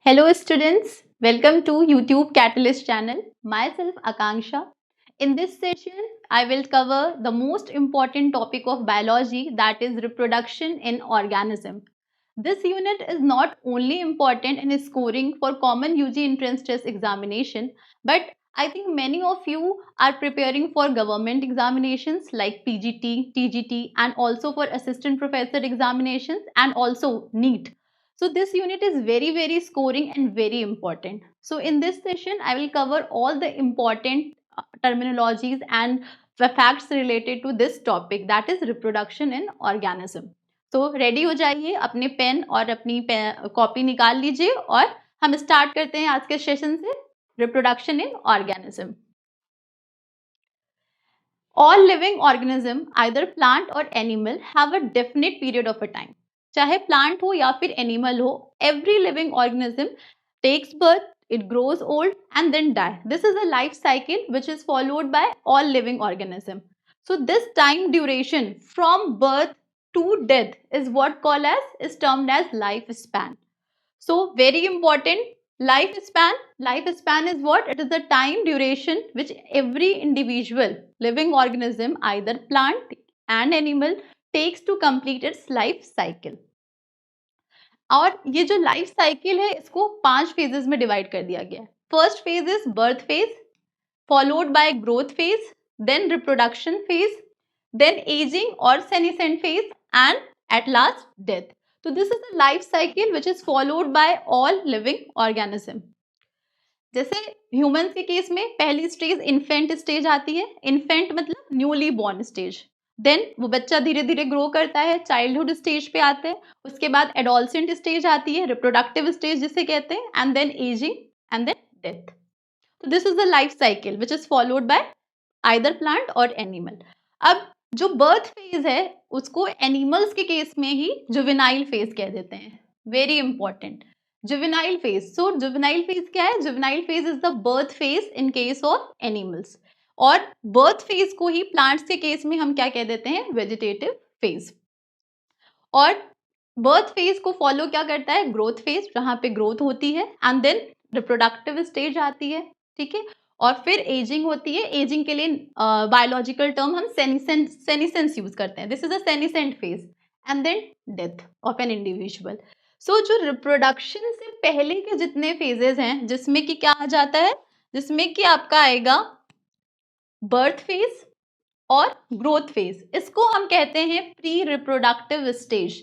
Hello students, welcome to YouTube Catalyst channel. Myself Akanksha. In this session, I will cover the most important topic of biology, that is reproduction in organism. This unit is not only important in scoring for common UG entrance test examination, but I think many of you are preparing for government examinations like PGT, TGT and also for assistant professor examinations and also NEET. So this unit is very scoring and very important. So in this session, I will cover all the important terminologies and the facts related to this topic, that is reproduction in organism. तो ready हो जाइए, अपने pen और अपनी copy निकाल लीजिए और हम स्टार्ट करते हैं आज के सेशन से reproduction in organism. All living organism, either plant or animal, have a definite period of a time. चाहे plant हो या फिर animal हो, every living organism takes birth, it grows old and then die. This is a life cycle which is followed by all living organism. So this time duration from birth to death is what called as is termed as lifespan. So very important, lifespan is what? It is the time duration which every individual living organism, either plant and animal, takes to complete its life cycle. और ये जो life cycle है इसको 5 phases में divide कर दिया गया है. First phase is birth phase, followed by growth phase, then reproduction phase, then ageing और senescent phase and at last death. So this is the life cycle which is followed by all living organism. जैसे humans के case में पहली stage infant stage आती है. Infant मतलब newly born stage. Then वो बच्चा धीरे धीरे ग्रो करता है, चाइल्डहुड स्टेज पे आते हैं. उसके बाद एडोलसेंट स्टेज आती है, रिप्रोडक्टिव स्टेज जिसे कहते हैं, and then ageing and then death. तो this is the life cycle which is followed by either plant और एनिमल. अब जो बर्थ फेज है उसको एनिमल्स के केस में ही जुवेनाइल फेज कह देते हैं. Very important, juvenile phase. So juvenile phase क्या है? Juvenile phase is the birth phase in case of animals, और बर्थ फेज को ही प्लांट्स के केस में हम क्या कह देते हैं? Vegetative phase. और बर्थ फेज को फॉलो क्या करता है? ग्रोथ फेज, जहां पे ग्रोथ होती है, एंड देन रिप्रोडक्टिव स्टेज आती है. ठीक है, और फिर एजिंग होती है. एजिंग के लिए बायोलॉजिकल टर्म हम सेनिसेंस यूज करते हैं. This is a senescent phase, and then death of an individual. So जो रिप्रोडक्शन से पहले के जितने फेजेस हैं, जिसमें कि क्या आ जाता है? जिसमें कि आपका आएगा बर्थ फेज और ग्रोथ फेज. इसको हम कहते हैं pre reproductive stage.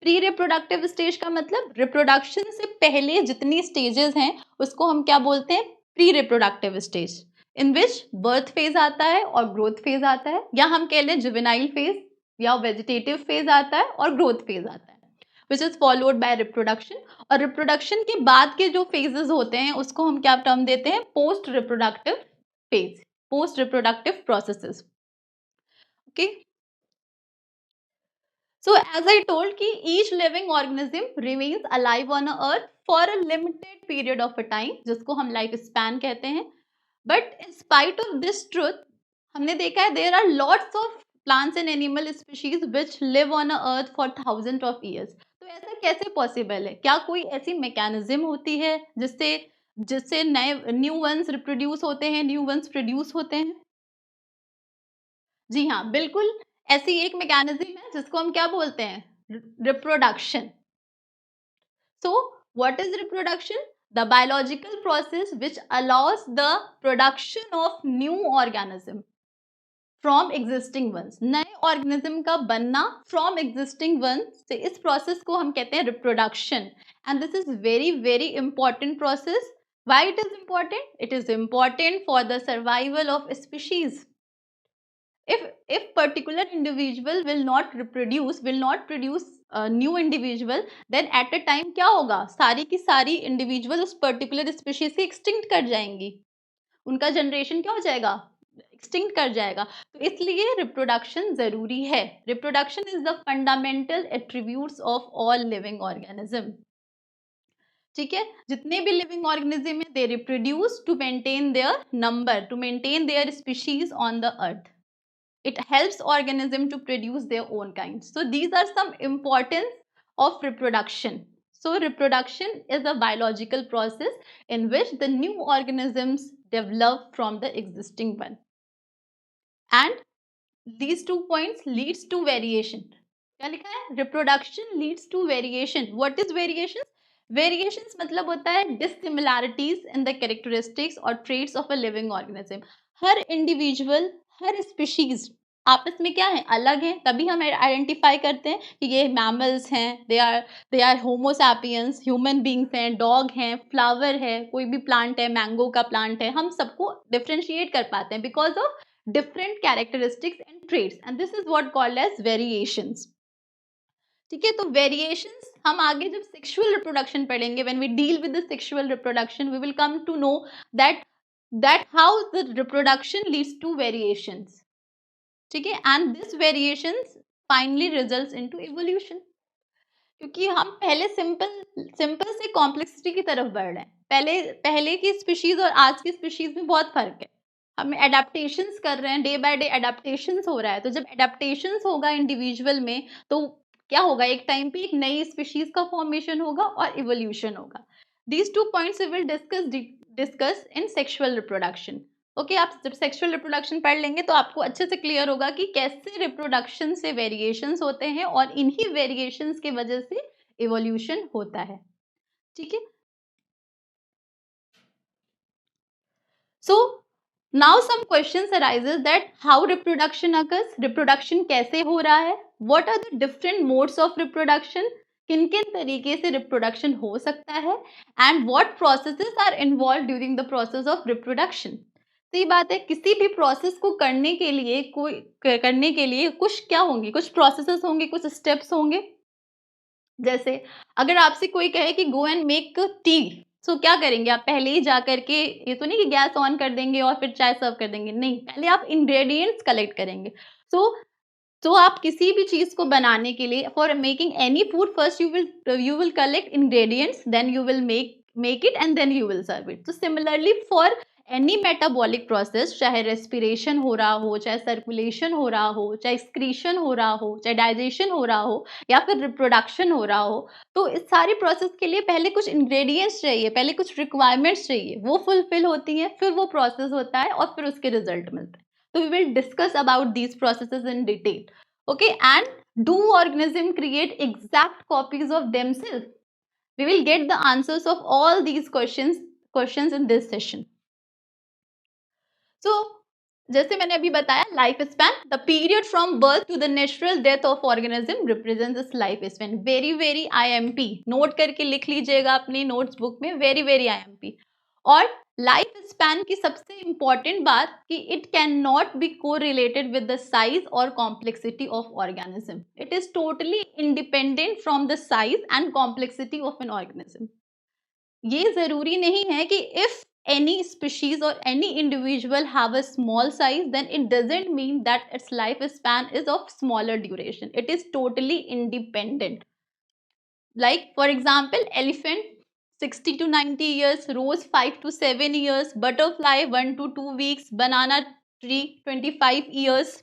Pre reproductive stage का मतलब रिप्रोडक्शन से पहले जितनी स्टेजेस हैं उसको हम क्या बोलते हैं? प्री रिप्रोडक्टिव स्टेज, इन विच बर्थ फेज आता है और ग्रोथ फेज आता है, या हम कह लें जुवेनाइल फेज या वेजिटेटिव फेज आता है और ग्रोथ फेज आता है, विच इज फॉलोड बाय रिप्रोडक्शन. और रिप्रोडक्शन के बाद के जो फेजेस होते हैं उसको हम क्या टर्म देते हैं? Post reproductive phase, post reproductive processes. Okay. So as I told कि each living organism remains alive on earth for a limited period of a time, जिसको हम लाइफ स्पैन कहते हैं. But in spite of this truth, हमने देखा है there are lots of plants and animal species which live on earth for thousands of years. तो ऐसा कैसे पॉसिबल है? क्या कोई ऐसी मैकेनिज्म होती है जिससे जिससे नए न्यू वंस रिप्रोड्यूस होते हैं, न्यू वंस प्रोड्यूस होते हैं? जी हाँ, बिल्कुल ऐसी एक मैकेनिज्म है जिसको हम क्या बोलते हैं? Reproduction. So what is reproduction? The biological process which allows the production of new organism from existing ones. नए organism का बनना from existing ones, से इस process को हम कहते हैं reproduction. And this is very important process. Why it is important? It is important for the survival of species. If particular individual will not produce a new individual, then at a time क्या होगा? सारी की सारी individual उस particular species से extinct कर जाएंगी. उनका generation क्या हो जाएगा? extinct कर जाएगा. तो इसलिए reproduction जरूरी है. Reproduction is the fundamental attributes of all living organism. ठीक है, जितने भी लिविंग ऑर्गेनिज्म है, they reproduce to maintain their number, to maintain their species on the earth. It helps organism to produce their own kind. So these are some importance of reproduction. So reproduction is a biological process in which the new organisms develop from the existing one, and these 2 points leads to variation. क्या लिखा है? Reproduction leads to variation. What is variations? Variations मतलब होता है dissimilarities in the characteristics or traits of a living organism. Her individual, her species आपस में क्या है? अलग है, तभी हम आइडेंटिफाई करते हैं कि ये मैमल्स हैं, they are homo sapiens, human beings हैं, डॉग हैं, फ्लावर है, कोई भी प्लांट है, मैंगो का प्लांट है, हम सबको डिफ्रेंशिएट कर पाते हैं because of different characteristics and traits, and this is what called as variations. ठीक है, तो variations हम आगे जब sexual reproduction पढ़ेंगे, when we deal with the sexual reproduction, we will come to know that how the reproduction leads to variations. ठीक है, and this variations finally results into evolution. क्योंकि हम पहले सिंपल से कॉम्प्लेक्सिटी की तरफ बढ़ रहे हैं. पहले की स्पीशीज और आज की स्पीशीज में बहुत फर्क है. हम एडेप्टेशंस कर रहे हैं, डे बाय डे एडेप्टेशंस हो रहा है. तो जब एडेप्टेशंस होगा इंडिविजुअल में, तो क्या होगा, एक टाइम पे एक नई स्पीशीज का फॉर्मेशन होगा और इवोल्यूशन होगा. These 2 points we will discuss in sexual reproduction. Okay, आप जब सेक्सुअल रिप्रोडक्शन पढ़ लेंगे तो आपको अच्छे से क्लियर होगा कि कैसे रिप्रोडक्शन से वेरिएशंस होते हैं और इन्हीं वेरिएशंस की वजह से इवोल्यूशन होता है. ठीक है, so now some questions arises that how reproduction occurs. Reproduction कैसे हो रहा है? What are the different modes of reproduction? किन किन तरीके से रिप्रोडक्शन हो सकता है? And what processes are involved during the process of reproduction. सही बात है, किसी भी प्रोसेस को करने के लिए कुछ क्या होंगे, कुछ प्रोसेसेस होंगे, कुछ स्टेप्स होंगे. जैसे अगर आपसे कोई कहे कि गो एंड मेक टी, सो क्या करेंगे आप? पहले ही जा करके, ये तो नहीं कि गैस ऑन कर देंगे और फिर चाय सर्व कर देंगे, नहीं, पहले आप इंग्रेडिएंट्स कलेक्ट करेंगे. तो आप किसी भी चीज को बनाने के लिए, for making any food, first you will collect ingredients, then you will make it and then you will serve it. तो similarly for any metabolic process, चाहे रेस्पिरेशन हो रहा हो, चाहे सर्कुलेशन हो रहा हो, चाहे एक्सक्रीशन हो रहा हो, चाहे डाइजेशन हो रहा हो, या फिर रिप्रोडक्शन हो रहा हो, तो इस सारी प्रोसेस के लिए पहले कुछ इंग्रेडिएंट्स चाहिए, पहले कुछ रिक्वायरमेंट्स चाहिए, वो फुलफिल होती हैं, फिर वो प्रोसेस होता है और फिर उसके रिजल्ट मिलते हैं. So we will discuss about these processes in detail. Okay, and do organisms create exact copies of themselves? We will get the answers of all these questions in this session. So, जैसे मैंने अभी बताया, life span, the period from birth to the natural death of organism represents this life span. Very very IMP, note करके लिख लीजिएगा अपनी notes book में, very very IMP. और लाइफ स्पैन की सबसे इंपॉर्टेंट बात कि it can not be correlated with the size और complexity of organism. It is totally independent from the size and complexity of an organism. ये जरूरी नहीं है कि if any species or any individual have a small size, then it doesn't mean that its lifespan is of smaller duration. It is totally independent. Like for example, elephant 60 to 90 years, rose 5 to 7 years, butterfly 1 to 2 weeks, banana tree 25 years.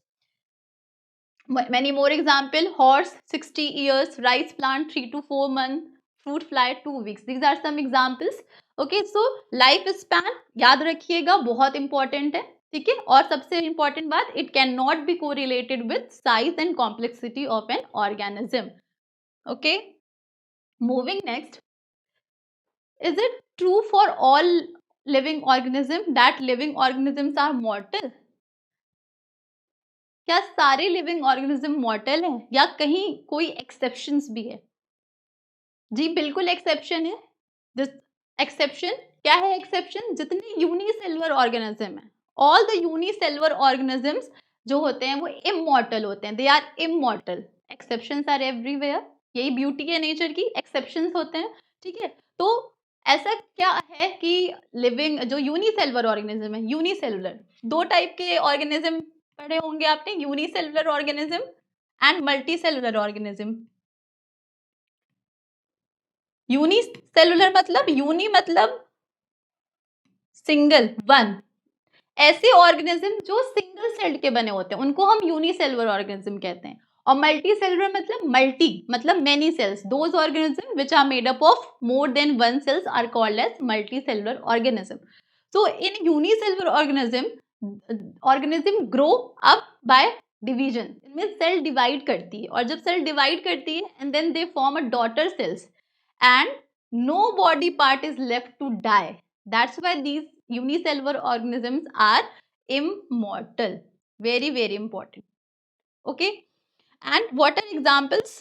Many more example, horse 60 years, rice plant 3 to 4 months, fruit fly 2 weeks. These are some examples. Okay, so life span याद रखिएगा, बहुत important है. ठीक है, और सबसे important बात, it can not be correlated with size and complexity of an organism. Okay, moving next. Is it true for all living organism that living organisms are mortal? क्या सारे लिविंग ऑर्गेनिज्म मॉर्टल हैं या कहीं कोई एक्सेप्शंस भी है? जी बिल्कुल एक्सेप्शन है. एक्सेप्शन क्या है? एक्सेप्शन जितने यूनिसेलुलर ऑर्गेनिज्म है, ऑल द यूनिसेलुलर ऑर्गेनिजम्स जो होते हैं वो इमॉर्टल होते हैं. They are immortal. Exceptions are everywhere. यही ब्यूटी है नेचर की, एक्सेप्शंस होते हैं. ठीक है, तो ऐसा क्या है कि लिविंग जो यूनिसेलुलर ऑर्गेनिज्म है, यूनिसेलुलर, 2 टाइप के ऑर्गेनिज्म पढ़े होंगे आपने, unicellular organism and multicellular organism. Unicellular मतलब, यूनि मतलब सिंगल, वन. ऐसे ऑर्गेनिज्म जो सिंगल सेल्ड के बने होते हैं उनको हम यूनिसेलुलर ऑर्गेनिज्म कहते हैं. और मल्टी सेलुलर मतलब मल्टी मतलब many cells, those organism which are made up of more than one cells are called as multi cellular organism. So in unicellular organism grow up by division. इनमें cell divide करती है और जब cell divide करती है and then they form a daughter cells and no body part is left to die. That's why these unicellular organisms are immortal. Very very important. Okay. And what are examples?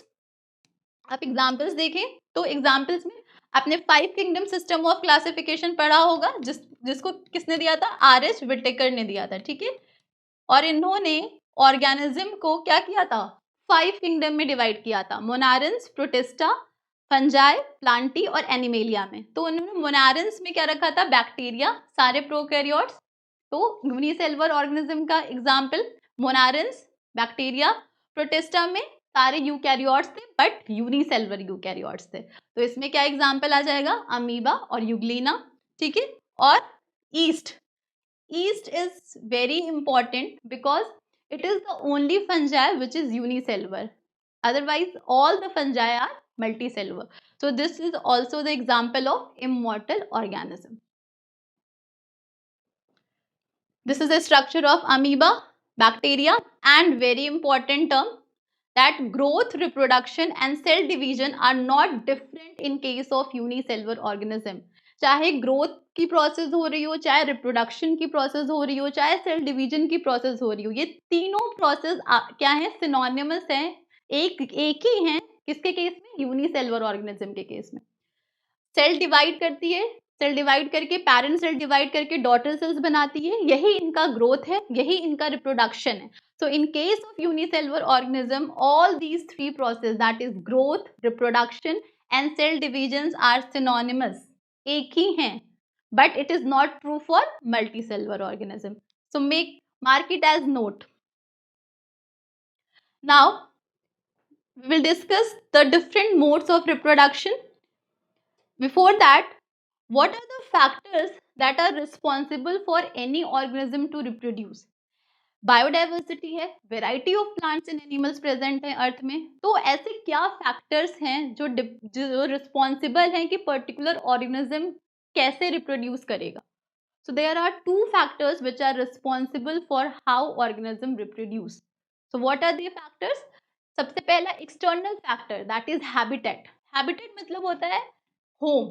आप examples देखें तो examples में आपने 5 kingdom system of classification पढ़ा होगा, जिसको किसने दिया था? आर.एच. विटेकर ने दिया था. ठीक है. और इन्होंने ऑर्गेनिज्म को क्या किया था? 5 किंगडम में डिवाइड किया था, मोनारेंस, प्रोटिस्टा, फंजाई, प्लांटी और एनिमेलिया में. तो उन्होंने मोनारेंस में क्या रखा था? बैक्टीरिया, सारे प्रोकैरियोट्स. तो यूनिसेलुलर ऑर्गेनिज्म का एग्जाम्पल मोनारेंस, बैक्टीरिया. प्रोटिस्टा में सारे यूकैरियोट्स थे बट यूनिसेलुलर यूकैरियोट्स थे. तो इसमें क्या एग्जाम्पल आ जाएगा? अमीबा और यूग्लिना. ठीक है. और east is very important because it is the only fungi which is unicellular. Otherwise all the fungi are multicellular. So this is also the example of immortal organism. This is the structure of amoeba, bacteria, and very important term that growth, reproduction and cell division are not different in case of unicellular organism. चाहे growth की process हो रही हो, चाहे reproduction की process हो रही हो, चाहे सेल डिवीजन की प्रोसेस हो रही हो, ये तीनों प्रोसेस क्या है? सिनोनिमस हैं, एक ही हैं. किसके केस में? यूनिसेलुलर ऑर्गेनिज्म के केस में. सेल डिवाइड करती है, सेल डिवाइड करके पैरेंट सेल डिवाइड करके डॉटर सेल्स बनाती है, यही इनका ग्रोथ है, यही इनका रिप्रोडक्शन है. So in case of unicellular organism, all these three processes, that is growth, reproduction and cell divisions are synonymous. एक ही हैं, but it is not true for multicellular organism. So mark it as note. Now we will discuss the different modes of reproduction. Before that, what are the factors that are responsible for any organism to reproduce? Biodiversity है, variety of plants and animals present है earth में. तो ऐसे क्या factors हैं जो responsible हैं कि पर्टिकुलर ऑर्गेनिज्म कैसे रिप्रोड्यूस करेगा? So there are 2 factors which are responsible for how organism reproduce. So what are the factors? सबसे पहला external factor, that is habitat. Habitat मतलब होता है होम.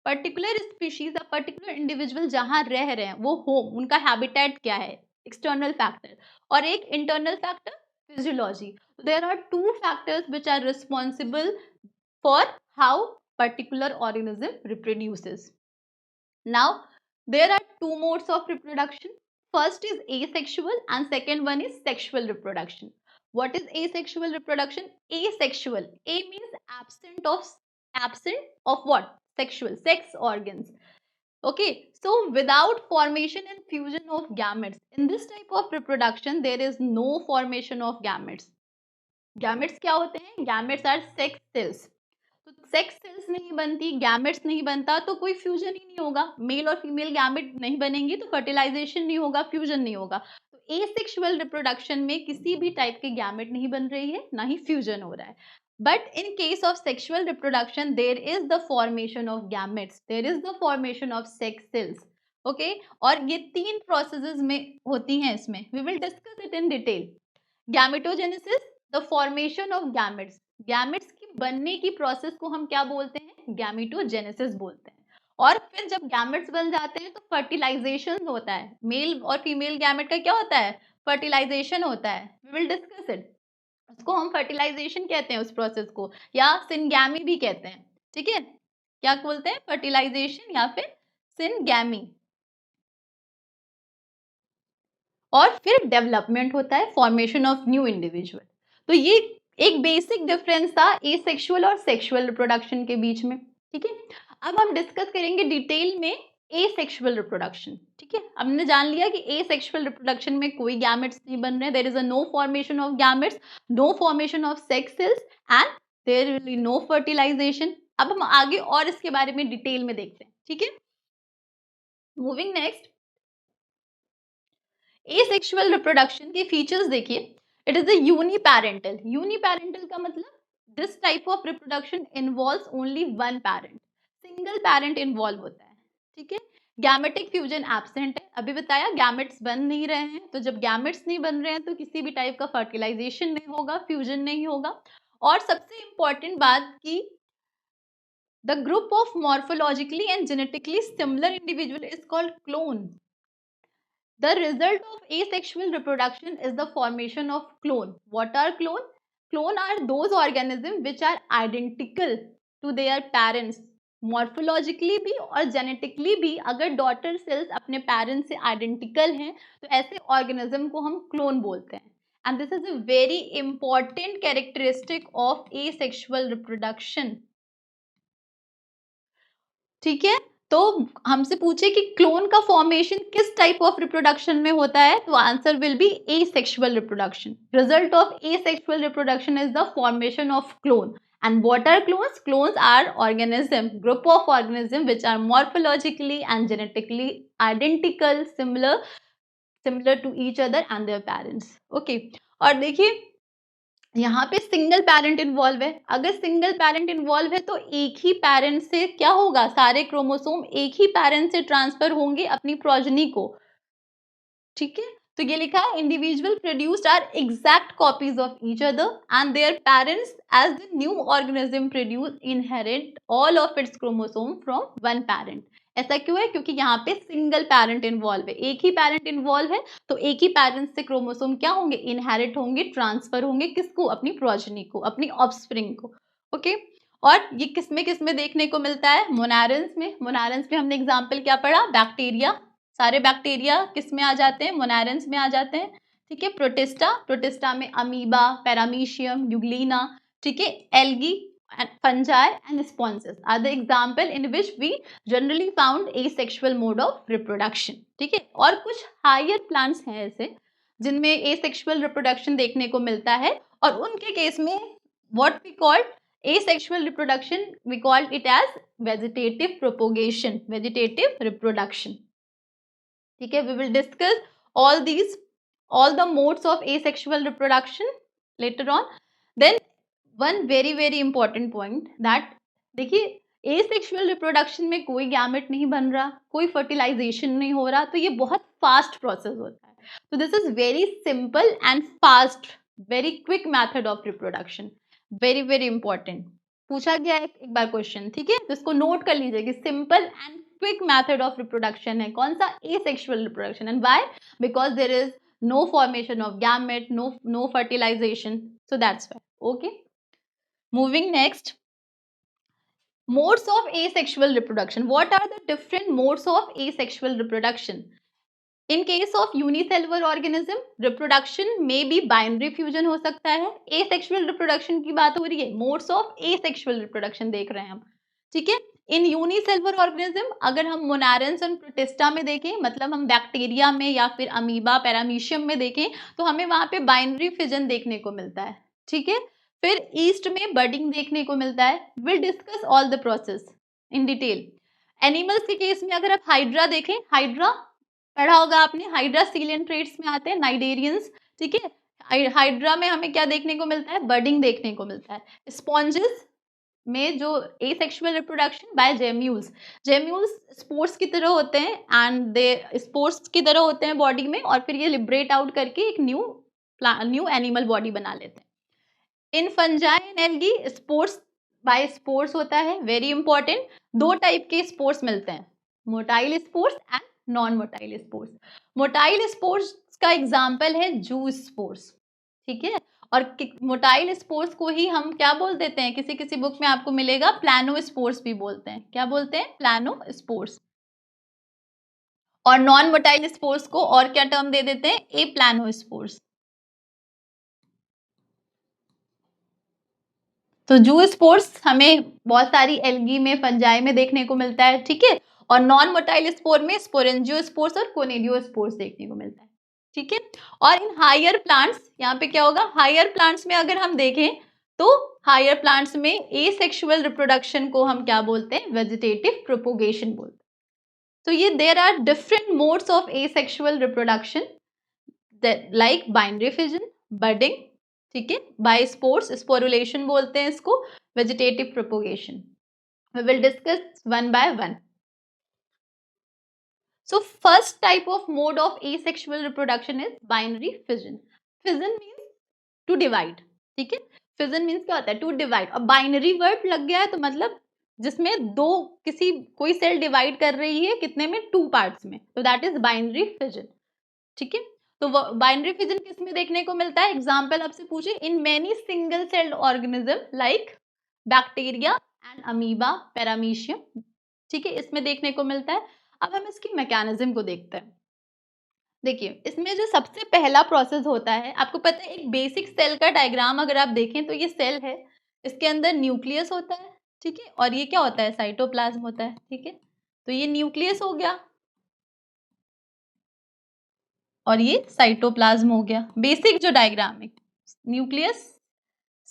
पर्टिकुलर स्पीशीज या पर्टिकुलर इंडिविजुअल जहां रह रहे हैं वो होम, उनका हैबिटेट क्या है? External factor. और एक internal factor, physiology. There are 2 factors which are responsible for how particular organism reproduces. Now there are 2 modes of reproduction. First is asexual and second one is sexual reproduction. What is asexual reproduction? Asexual, a means absent of what? Sexual, sex organs. Okay, so without formation and fusion of gametes, in this type of reproduction there is no formation of gametes. Gametes क्या होते हैं? Gametes are sex cells. तो sex cells नहीं बनती, gametes नहीं बनता, तो कोई फ्यूजन ही नहीं होगा. मेल और फीमेल गैमेट नहीं बनेंगी तो फर्टिलाइजेशन नहीं होगा, फ्यूजन नहीं होगा. तो एसेक्सुअल रिप्रोडक्शन में किसी भी टाइप के गैमेट नहीं बन रही है, ना ही फ्यूजन हो रहा है. But in case of sexual reproduction there is the formation of gametes, there is the formation of sex cells. Okay, और ये 3 प्रोसेसेस में होती हैं. इसमें we will discuss it in detail. Gametogenesis, the formation of gametes. Gametes की बनने की process को हम क्या बोलते हैं? गैमेटोजेनेसिस बोलते हैं. और फिर जब गैमेट्स बन जाते हैं तो फर्टिलाइजेशन होता है. मेल और फीमेल गैमेट का क्या होता है? फर्टिलाइजेशन होता है. We will discuss it. उसको हम फर्टिलाइजेशन कहते हैं उस प्रोसेस को, या सिनगैमी भी कहते हैं. ठीक है, क्या बोलते हैं? फर्टिलाइजेशन या फिर सिनगैमी. और फिर डेवलपमेंट होता है, फॉर्मेशन ऑफ न्यू इंडिविजुअल. तो ये एक बेसिक डिफरेंस था एसेक्सुअल और सेक्सुअल रिप्रोडक्शन के बीच में. ठीक है, अब हम डिस्कस करेंगे डिटेल में एसेक्सुअल रिप्रोडक्शन. ठीक है, हमने जान लिया कि एसेक्सुअल रिप्रोडक्शन में कोई गैमेट्स नहीं बन रहे, there is a no formation of gametes, no formation of sex cells and there will be no fertilisation. अब हम आगे और इसके बारे में डिटेल में देखते हैं. ठीक है, मूविंग नेक्स्ट. एसेक्सुअल रिप्रोडक्शन के फीचर्स देखिए. It is a uniparental. Uniparental का मतलब this type of reproduction involves only one parent, single parent involve होता है. ठीक है. गैमेटिक फ्यूजन एब्सेंट है. अभी बताया गैमेट्स बन नहीं रहे हैं, तो जब गैमेट्स नहीं बन रहे हैं तो किसी भी टाइप का फर्टिलाइजेशन नहीं होगा, फ्यूजन नहीं होगा. और सबसे इंपॉर्टेंट बात कि the group of morphologically and genetically similar individual is called clone. The result of asexual reproduction is the formation of clone. What are clone? Clone are those organisms which are identical to their parents. Morphologically भी और genetically भी अगर daughter cells अपने parents से identical हैं तो ऐसे organism को हम क्लोन बोलते हैं. And this is a very important characteristic of asexual reproduction. ठीक है. तो हमसे पूछे कि क्लोन का फॉर्मेशन किस टाइप ऑफ रिप्रोडक्शन में होता है, तो answer will B asexual reproduction. Result of asexual reproduction is the formation of clone. And what are clones? Clones are organism, group of organism which are morphologically and genetically identical, similar to each other and their parents. Okay. और देखिए यहाँ पे single parent involve है. अगर single parent involve है तो एक ही parent से क्या होगा, सारे क्रोमोसोम एक ही पेरेंट से ट्रांसफर होंगे अपनी प्रोजनी को. ठीक है. तो ये लिखा है individual produced are exact copies of each other and their parents as the new organism produce inherit all of its chromosome from one parent. ऐसा क्यों है? क्योंकि यहाँ पे सिंगल पेरेंट इन्वॉल्व है, एक ही पेरेंट इन्वॉल्व है, तो एक ही पेरेंट से क्रोमोसोम क्या होंगे, इनहेरिट होंगे, ट्रांसफर होंगे. किसको? अपनी प्रोजनी को, अपनी ऑफस्प्रिंग को. ओके. और ये किसमें देखने को मिलता है? मोनारेंस में. मोनारेंस में हमने एग्जाम्पल क्या पढ़ा? बैक्टीरिया. सारे बैक्टीरिया किस में आ जाते हैं? मोनारेंस में आ जाते हैं. ठीक है. प्रोटिस्टा में अमीबा, पैरामीशियम, यूग्लिना. ठीक है. Algae, fungi and sponges are the example in which we generally found asexual mode of reproduction. ठीक है. और कुछ हायर प्लांट्स हैं ऐसे जिनमें asexual reproduction देखने को मिलता है, और उनके केस में what we called asexual reproduction, we called it as vegetative propagation, vegetative reproduction. ठीक है. We will discuss all the modes of asexual reproduction later on. Then one very important point that देखिए asexual reproduction में कोई gamete नहीं बन रहा, कोई fertilisation नहीं हो रहा, तो ये बहुत फास्ट प्रोसेस होता है. तो this is very simple and fast, very quick method of reproduction. Very important पूछा गया है एक बार क्वेश्चन. ठीक है. तो इसको नोट कर लीजिए कि simple and quick method of reproduction है कौन सा? Asexual reproduction. And why? Because there is no formation of gamete, no fertilization, so that's why. Okay. Moving next, modes of asexual reproduction. What are the different modes of asexual reproduction? In case of unicellular organism, reproduction may be binary fusion हो सकता है. asexual reproduction की बात हो रही है, modes of asexual reproduction देख रहे हैं हम. ठीक है. इन यूनिसेलुलर ऑर्गेनिज्म अगर हम मोनारेंस और प्रोटिस्टा में देखें, मतलब हम बैक्टीरिया में या फिर अमीबा, पैरामीशियम में देखें, तो हमें वहां पे बाइनरी फिजन देखने को मिलता है. ठीक है. फिर ईस्ट में बर्डिंग देखने को मिलता है. Will discuss all the process in detail. Animals के केस में अगर आप हाइड्रा देखें, हाइड्रा पढ़ा होगा आपने, हाइड्रा सीलियंट्रेट्स में आते हैं, नाइडेरियंस. ठीक है. हाइड्रा में हमें क्या देखने को मिलता है? बर्डिंग देखने को मिलता है. स्पॉन्जेस में जो asexual reproduction by gemmules. Gemmules spores की तरह होते हैं एंड दे स्पोर्स की तरह होते हैं बॉडी में, और फिर ये लिबरेट आउट करके एक न्यू एनिमल बॉडी बना लेते हैं. In fungi and algae spores by spores होता है. Very important. दो टाइप के स्पोर्स मिलते हैं, motile spores and non motile spores. Motile spores का एग्जाम्पल है जू स्पोर्स. ठीक है. और मोटाइल स्पोर्स को ही हम क्या बोल देते हैं? किसी बुक में आपको मिलेगा प्लानो स्पोर्स भी बोलते हैं. क्या बोलते हैं? Plano spores. और नॉन मोटाइल स्पोर्स को और क्या टर्म दे देते हैं? ए प्लानो स्पोर्स. तो जू स्पोर्स हमें बहुत सारी एल्गी में, फंजाई में देखने को मिलता है. ठीक है. और नॉन मोटाइल स्पोर में स्पोरेंजियो स्पोर्स और कोनेडियो स्पोर्स देखने को मिलता है. ठीक है. और इन हायर प्लांट्स, यहाँ पे क्या होगा? हायर प्लांट्स में अगर हम देखें तो हायर प्लांट्स में एसेक्सुअल रिप्रोडक्शन को हम क्या बोलते हैं? वेजिटेटिव प्रोपोगेशन बोलते हैं. तो ये there are different modes of asexual reproduction like binary fission, budding, ठीक है, बाय स्पोर्स, स्पोरुलेशन बोलते हैं इसको, vegetative propagation. We will discuss one by one. So first type of mode of asexual reproduction is binary fission. Fission means to divide, ठीक है। Fission means क्या होता है? To divide। अब binary word लग गया है तो मतलब जिसमें दो किसी कोई सेल डिवाइड कर रही है कितने में? 2 पार्ट्स में, तो दैट इज बाइनरी फिजन, ठीक है। तो बाइनरी फिजन किस में देखने को मिलता है? एग्जाम्पल आपसे पूछे, in many single celled organism like bacteria and amoeba, paramecium, ठीक है, इसमें देखने को मिलता है। अब हम इसकी मैकेनिज्म को देखते हैं। देखिए, इसमें जो सबसे पहला प्रोसेस होता है, आपको पता है एक बेसिक सेल का डायग्राम अगर आप देखें तो ये सेल है, इसके अंदर न्यूक्लियस होता है, ठीक है, और ये क्या होता है? साइटोप्लाज्म होता है, ठीक है। तो ये न्यूक्लियस हो गया और ये साइटोप्लाज्म हो गया। बेसिक जो डायग्राम है, न्यूक्लियस,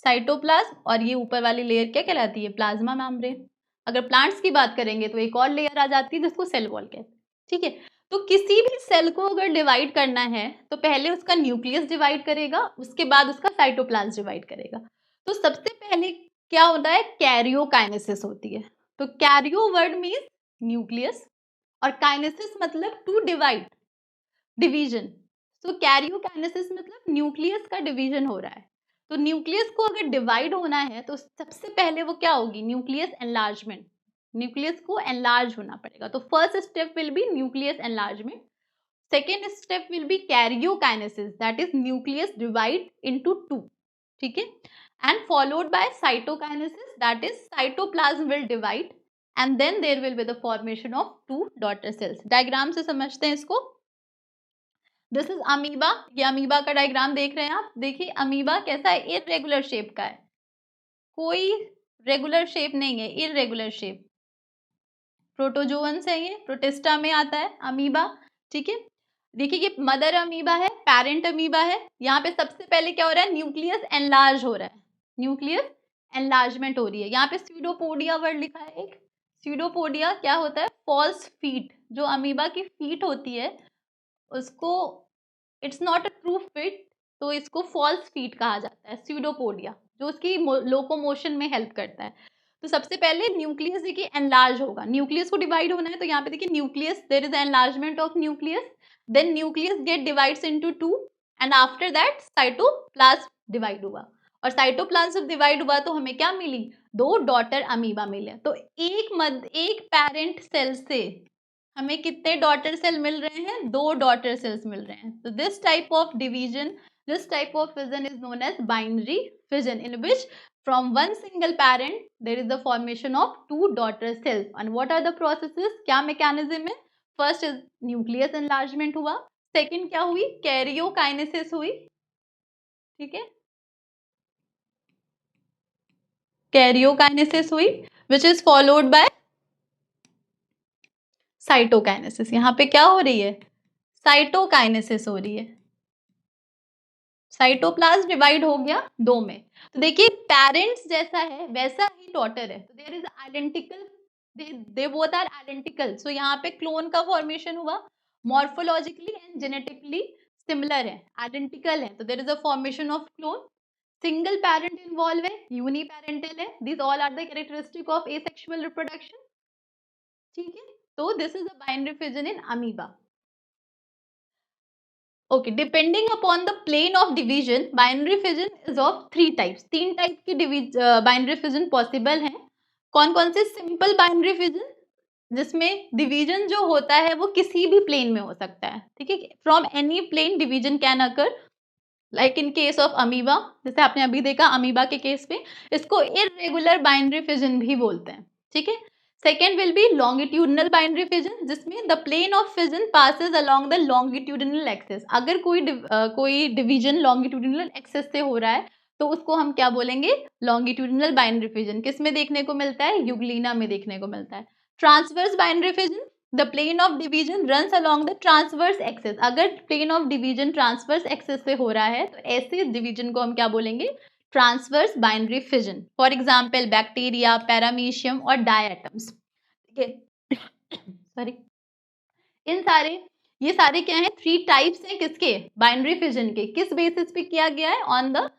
साइटोप्लाज्म, और ये ऊपर वाली लेयर क्या कहलाती है? Plasma membrane. अगर प्लांट्स की बात करेंगे तो एक और लेयर आ जाती है जिसको सेल वॉल कहते हैं, ठीक है। तो किसी भी सेल को अगर डिवाइड करना है तो पहले उसका न्यूक्लियस डिवाइड करेगा, उसके बाद उसका साइटोप्लाज्म डिवाइड करेगा। तो सबसे पहले क्या होता है? कैरियोकाइनेसिस होती है। तो कैरियो वर्ड मीन्स न्यूक्लियस और काइनेसिस मतलब टू डिवाइड, डिवीजन। तो कैरियोकाइनेसिस मतलब न्यूक्लियस का डिवीजन हो रहा है। तो न्यूक्लियस को अगर डिवाइड होना है तो सबसे पहले वो क्या होगी? Nucleus enlargement. न्यूक्लियस को एनलार्ज होना पड़ेगा। तो first step will be nucleus enlargement, second step will be karyokinesis, that is nucleus divide into 2, ठीक है, and followed by cytokinesis, that is cytoplasm will divide and then there will be the formation of 2 daughter cells. Diagram से समझते हैं इसको। This is amoeba, ये amoeba का diagram देख रहे हैं आप। देखिए अमीबा कैसा है? इरेगुलर शेप का है, कोई रेगुलर शेप नहीं है, इरेगुलर शेप। प्रोटोजोअन्स है, ये प्रोटिस्टा में आता है अमीबा, ठीक है। देखिए ये मदर अमीबा है, पेरेंट अमीबा है। यहाँ पे सबसे पहले क्या हो रहा है? न्यूक्लियस एनलार्ज हो रहा है, न्यूक्लियस एनलार्जमेंट हो रही है। यहाँ पे स्यूडोपोडिया वर्ड लिखा है एक। स्यूडोपोडिया क्या होता है? फॉल्स फीट, जो अमीबा की फीट होती है उसको, it's not a true fit, तो इसको फॉल्स फीट कहा जाता है, स्यूडोपोडिया, जो उसकी लोकोमोशन में हेल्प करता है। तो सबसे पहले न्यूक्लियस देखिए एनलार्ज होगा, न्यूक्लियस को डिवाइड होना है तो यहाँ पे देखिए nucleus, there is enlargement of nucleus, then nucleus get divides into 2 and after that cytoplasm divide हुआ। और साइटोप्लाज्म जब डिवाइड हुआ तो हमें क्या मिली? 2 डॉटर अमीबा मिले। तो एक पेरेंट सेल से हमें कितने डॉटर सेल मिल रहे हैं? 2 डॉटर सेल्स मिल रहे हैं। तो this type of division, this type of fission is known as binary fission, in which from one single parent there is the formation of 2 daughter cells. And what are the processes? क्या mechanism है? First is nucleus enlargement हुआ, second क्या हुई? Karyokinesis हुई, ठीक है, Karyokinesis हुई which is followed by cytokinesis. यहाँ पे क्या हो रही है? साइटोकाइनेसिस हो रही है। साइटोप्लाज्म डिवाइड हो गया 2 में। तो देखिए पेरेंट्स जैसा है वैसा ही डॉटर है, तो there is identical, they both are identical. So यहाँ पे क्लोन का फॉर्मेशन हुआ, मॉर्फोलॉजिकली एंड जेनेटिकली सिमिलर है, आइडेंटिकल है, तो there is a formation of clone. Single parent involve है, यूनिपेरेंटल है, this all are the characteristic of asexual reproduction, ठीक है। तो this is a binary fission in amoeba. Okay, depending upon the plane of division binary fission is of 3 types. 3 type की binary fission possible हैं। कौन कौन से? Simple binary fission, जिसमें division जो होता है वो किसी भी प्लेन में हो सकता है, ठीक है, from any plane division can occur, like in case of amoeba, जैसे आपने अभी देखा अमीबा के केस में, इसको इरेगुलर बाइनरी फिजन भी बोलते हैं, ठीक है। Second will be longitudinal binary fission, जिसमें the plane of fission passes along the longitudinal axis. अगर कोई डिवीजन लॉन्गिट्यूडनल एक्सिस से हो रहा है तो उसको हम क्या बोलेंगे? Longitudinal binary fission. किस में देखने को मिलता है? यूग्लिना में देखने को मिलता है। Transverse binary fission, the plane of division runs along the transverse axis. अगर plane of division transverse axis से हो रहा है तो ऐसे डिवीजन को हम क्या बोलेंगे? Transverse binary fission. For example bacteria, paramecium और डायटम्स, ठीक है, सॉरी, इन सारे ये सारे क्या हैं, 3 टाइप्स हैं किसके, बाइनरी फिजन के। किस बेसिस पे किया गया है, on the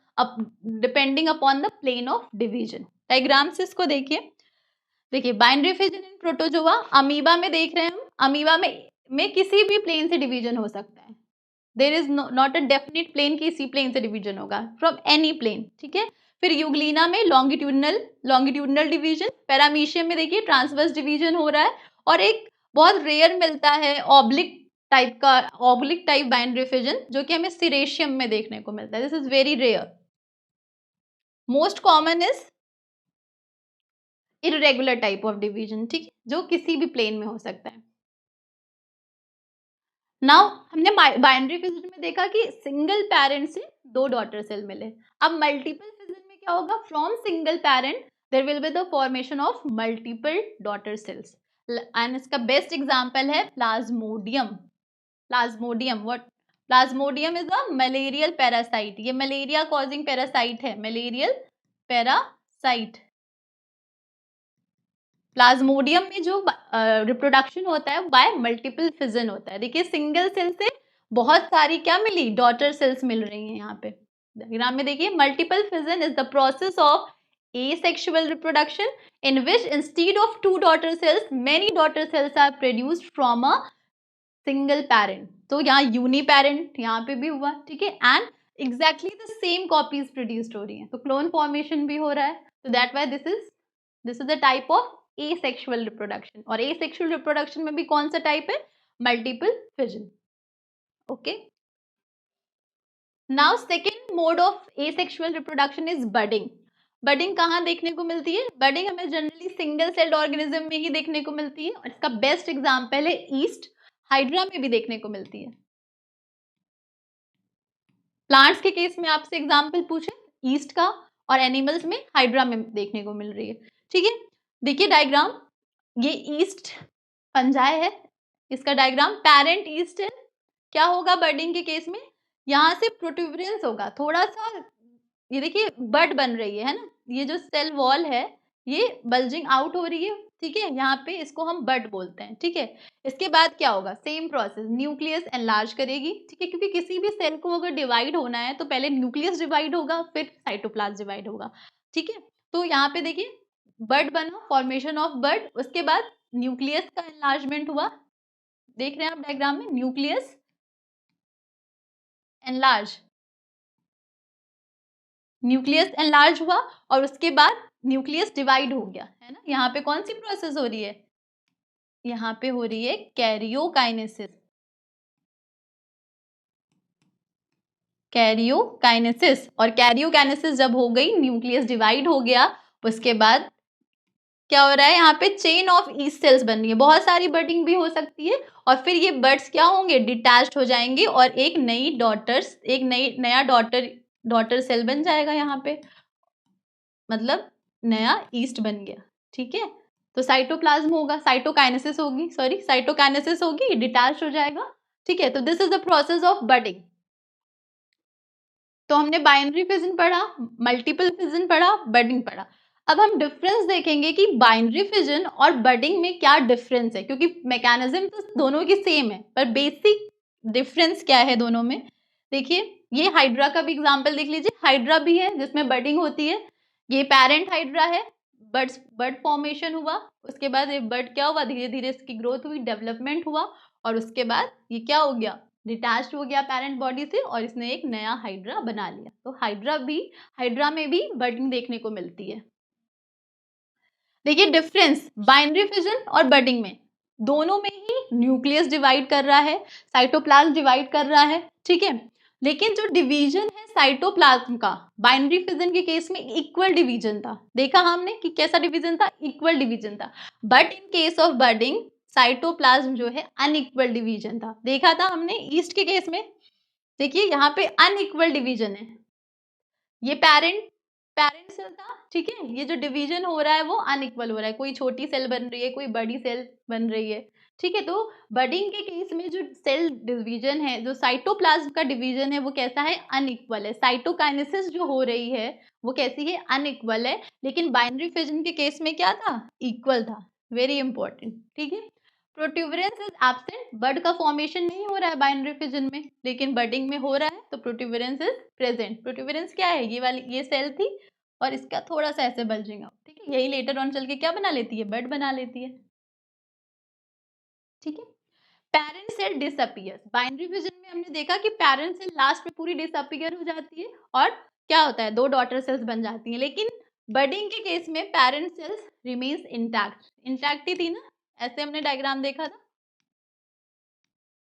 depending upon the plane of division. Diagram से इसको देखिए binary fission in protozoa, amoeba में देख रहे हैं हम, अमीबा में किसी भी प्लेन से डिवीजन हो सकता है। There is not a definite plane कि इसी प्लेन से डिवीजन होगा, फ्रॉम एनी प्लेन, ठीक है। फिर यूग्लिना में लॉन्गिट्यूडनल डिवीजन, पैरामीशियम में देखिए ट्रांसवर्स डिवीजन हो रहा है, और एक बहुत रेयर मिलता है ऑब्लिक टाइप बाइनरी फिजन, जो कि हमें सिरेशियम में देखने को मिलता है। This is very rare. Most common is irregular type of division, ठीक है, जो किसी भी प्लेन में हो सकता है। नाउ हमने बाइनरी फिजन में देखा कि सिंगल पेरेंट से 2 डॉटर सेल मिले। अब मल्टीपल फिजन में क्या होगा, from single parent there will be the formation of multiple daughter cells, and इसका बेस्ट एग्जांपल है plasmodium. Plasmodium is a malarial parasite, ये मलेरिया कॉजिंग पैरासाइट है, मलेरियल पैरासाइट। प्लाज्मोडियम में जो रिप्रोडक्शन होता है बाय मल्टीपल फिजन होता है। देखिए सिंगल सेल से बहुत सारी क्या मिली, डॉटर सेल्स मिल रही हैं यहाँ पे। डायग्राम में देखिए multiple fission is the process of asexual reproduction in which instead of 2 daughter cells many daughter cells are produced from a single parent। तो यहाँ यूनिपेरेंट यहाँ पे भी हुआ, ठीक है, and exactly the same copies produced हो रही हैं, तो क्लोन फॉर्मेशन भी हो रहा है। तो that why this is the type of asexual reproduction। और asexual reproduction में भी कौन सा टाइप है, multiple fission. Okay, now second mode of asexual reproduction is budding. Budding कहाँ देखने को मिलती है, बडिंग हमें जनरली सिंगल सेल्ड ऑर्गेनिज्म में ही देखने को मिलती है, और इसका बेस्ट एग्जांपल है ईस्ट, हाइड्रा में भी देखने को मिलती है। प्लांट्स के केस में आपसे एग्जांपल पूछे ईस्ट का, और एनिमल्स में हाइड्रा में देखने को मिल रही है, ठीक है। देखिए डायग्राम, ये ईस्ट फंजाई है, इसका डायग्राम पेरेंट ईस्ट है। क्या होगा बर्डिंग के केस में, यहाँ से प्रोट्यूबरेंस होगा थोड़ा सा, ये देखिए बड बन रही है ना, ये जो सेल वॉल है ये बल्जिंग आउट हो रही है, ठीक है, यहाँ पे इसको हम बड बोलते हैं, ठीक है। इसके बाद क्या होगा, सेम प्रोसेस, न्यूक्लियस एनलार्ज करेगी, ठीक है, क्योंकि किसी भी सेल को अगर डिवाइड होना है तो पहले न्यूक्लियस डिवाइड होगा, फिर साइटोप्लाज्म डिवाइड होगा, ठीक है। तो यहाँ पे देखिए बड बना, फॉर्मेशन ऑफ बड, उसके बाद न्यूक्लियस का एनलार्जमेंट हुआ, देख रहे हैं आप डायग्राम में, न्यूक्लियस एनलार्ज हुआ, और उसके बाद न्यूक्लियस डिवाइड हो गया, है ना। यहाँ पे कौन सी प्रोसेस हो रही है, यहाँ पे हो रही है कैरियोकाइनेसिस। और कैरियोकाइनेसिस जब हो गई, न्यूक्लियस डिवाइड हो गया, उसके बाद क्या हो रहा है, यहाँ पे चेन ऑफ ईस्ट सेल्स बन रही है, बहुत सारी बडिंग भी हो सकती है, और फिर ये बर्ड्स क्या होंगे, डिटैच्ड हो जाएंगे, और एक नया डॉटर सेल बन जाएगा यहाँ पे, मतलब नया ईस्ट बन गया, ठीक है। तो साइटोप्लाज्म होगा, साइटोकाइनेसिस होगी, डिटैच हो जाएगा, ठीक है। तो this is the process of budding. तो हमने बाइनरी फिजन पढ़ा, मल्टीपल फिजन पढ़ा, बडिंग पढ़ा। अब हम डिफरेंस देखेंगे कि बाइनरी फिजन और बडिंग में क्या डिफरेंस है, क्योंकि मैकेनिज्म तो दोनों की सेम है, पर बेसिक डिफरेंस क्या है दोनों में। देखिए ये हाइड्रा का भी एग्जांपल देख लीजिए, हाइड्रा भी है जिसमें बडिंग होती है, ये पेरेंट हाइड्रा है, बर्ड फॉर्मेशन हुआ, उसके बाद ये बर्ड क्या हुआ, धीरे धीरे इसकी ग्रोथ हुई, डेवलपमेंट हुआ, और उसके बाद ये क्या हो गया, डिटैच्ड हो गया पेरेंट बॉडी से, और इसने एक नया हाइड्रा बना लिया। तो हाइड्रा में भी बडिंग देखने को मिलती है। देखिए डिफरेंस बाइनरी फिजन और बडिंग में, दोनों में ही न्यूक्लियस डिवाइड कर रहा है, साइटोप्लाज्म डिवाइड कर रहा है, ठीक है। लेकिन जो डिवीजन है साइटोप्लाज्म का, बाइनरी फिजन के केस में इक्वल डिवीजन था, देखा हमने कि कैसा डिवीजन था, इक्वल डिवीजन था। But in case of budding cytoplasm जो है अनइक्वल डिवीजन था, देखा था हमने ईस्ट के केस में। देखिए यहाँ पे अनइक्वल डिवीजन है, ये पेरेंट सेल था, ठीक है, ये जो डिवीजन हो रहा है वो अनइक्वल हो रहा है, कोई छोटी सेल बन रही है, कोई बड़ी सेल बन रही है, ठीक है। तो बडिंग के केस में जो सेल डिवीजन है, जो साइटोप्लाज्म का डिवीजन है, वो कैसा है, अनइक्वल है। साइटोकाइनेसिस जो हो रही है वो कैसी है, अनइक्वल है। लेकिन बाइनरी फिजन के केस में क्या था, इक्वल था, वेरी इंपॉर्टेंट, ठीक है। प्रोट्यूबरेंस इज एब्सेंट, बड का फॉर्मेशन नहीं हो रहा है बाइनरी फिजन में, लेकिन बडिंग में हो रहा है, तो प्रोट्यूबरेंस इज प्रेजेंट। प्रोट्यूबरेंस क्या है, ये वाली ये सेल थी और इसका थोड़ा सा ऐसे बल्जिंग आउट, ठीक है, यही लेटर ऑन चल के क्या बना लेती है, बड बना लेती है, ठीक है। Parent cell disappears, binary fission में हमने देखा कि पेरेंट सेल लास्ट में पूरी डिसअपियर हो जाती है और क्या होता है, दो डॉटर सेल्स बन जाती हैं, लेकिन बडिंग के केस में parent cells remains intact, intact ही थी ना, ऐसे हमने डायग्राम देखा था।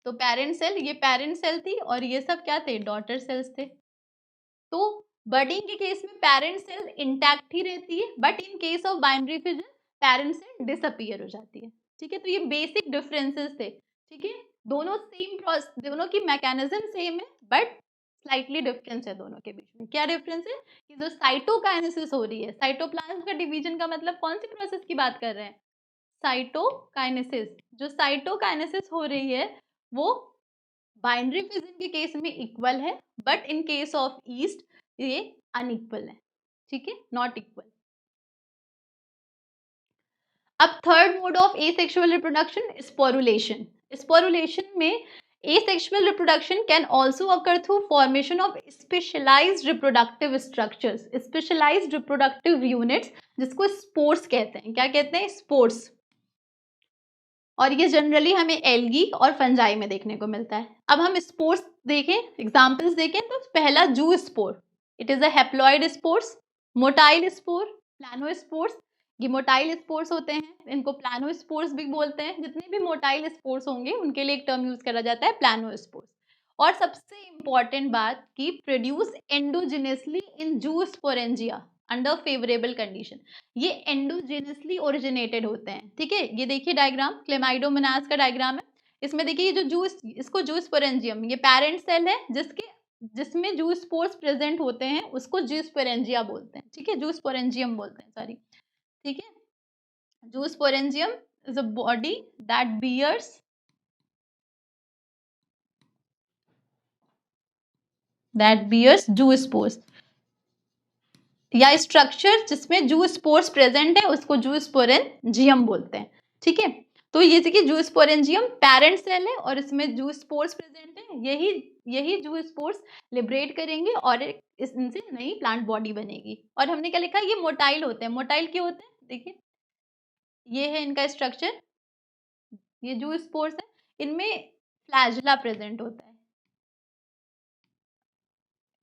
तो पेरेंट सेल, ये पेरेंट सेल थी और ये सब क्या थे, डॉटर सेल्स थे। तो बडिंग के केस में पेरेंट सेल इंटैक्ट ही रहती है, but in case of binary fission parent cell disappear हो जाती है, ठीक है। तो ये बेसिक डिफरेंसेस थे, ठीक है, दोनों सेम प्रोसेस, दोनों की मैकेनिज्म सेम है, बट स्लाइटली डिफरेंस है दोनों के बीच में। क्या डिफरेंस है कि जो साइटोकाइनेसिस हो रही है, साइटोप्लाज्म का डिवीजन का मतलब कौन सी प्रोसेस की बात कर रहे हैं, साइटोकाइनेसिस। जो साइटोकाइनेसिस हो रही है वो बाइनरी फिजन के केस में इक्वल है, but in case of east ये अनइक्वल है, ठीक है, नॉट इक्वल। अब third mode of asexual reproduction, sporulation. Sporulation में asexual reproduction can also occur through formation of specialized reproductive structures, specialized reproductive units, जिसको spores कहते हैं। क्या कहते हैं, स्पोर्स। और ये जनरली हमें एल्गी और फंजाई में देखने को मिलता है। अब हम स्पोर्स देखें, एग्जांपल्स देखें, तो पहला zoospore, it is a haploid spores. Motile spore, planospores, ये मोटाइल स्पोर्स होते हैं, इनको प्लानोस्पोर्स भी बोलते हैं। जितने भी मोटाइल स्पोर्स होंगे उनके लिए एक टर्म यूज करा जाता है, प्लानोस्पोर्स। और सबसे इंपॉर्टेंट बात कि प्रोड्यूस एंडोजिनसली इन जू स्पोरेंजिया अंडर फेवरेबल कंडीशन, ये एंडोजेनसली ओरिजिनेटेड होते हैं, ठीक है। ये देखिए डायग्राम, क्लेमाइडोमोनास का डायग्राम है। इसमें देखिए ये जो जूस, इसको जूस स्पोरेंजियम, ये पेरेंट सेल है जिसमें जूस स्पोर्स प्रेजेंट होते हैं, उसको जूस स्पोरेंजिया बोलते हैं, ठीक है, जूस स्पोरेंजियम बोलते हैं, सॉरी, ठीक है। Zoosporangium is a body that bears zoospores, या स्ट्रक्चर जिसमें जू स्पोर्स प्रेजेंट है उसको जू स्पोरेंजियम बोलते हैं, ठीक है। तो ये देखिए जू स्पोरेंजियम पेरेंट सेल है और इसमें जू स्पोर्स प्रेजेंट है, यही जू स्पोर्स लिबरेट करेंगे और इनसे नई प्लांट बॉडी बनेगी। और हमने क्या लिखा, ये मोटाइल होते हैं। मोटाइल क्यों होते हैं, देखिए ये है इनका स्ट्रक्चर, ये जू स्पोर्स है, इनमें फ्लैजुला प्रेजेंट होता है।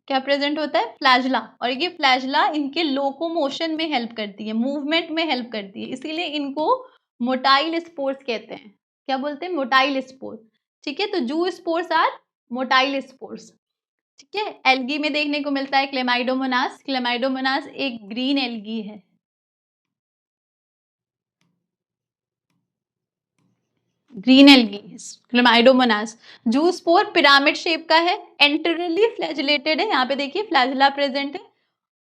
क्या प्रेजेंट होता है, फ्लैजुला। और ये फ्लैजुला इनके लोकोमोशन में हेल्प करती है, मूवमेंट में हेल्प करती है, इसीलिए इनको मोटाइल स्पोर्स कहते हैं। क्या बोलते हैं, मोटाइल स्पोर, ठीक है। तो जू स्पोर्स आर मोटाइल स्पोर्स, ठीक है। एल्गी में देखने को मिलता है क्लेमाइडोमोनास, क्लेमाइडोमोनास एक ग्रीन एल्गी है, ग्रीन एल्गी, क्लेमाइडोमोनास। जू स्पोर पिरामिड शेप का है, एंटरली फ्लैजुलेटेड है, यहाँ पे देखिए फ्लैजुला प्रेजेंट है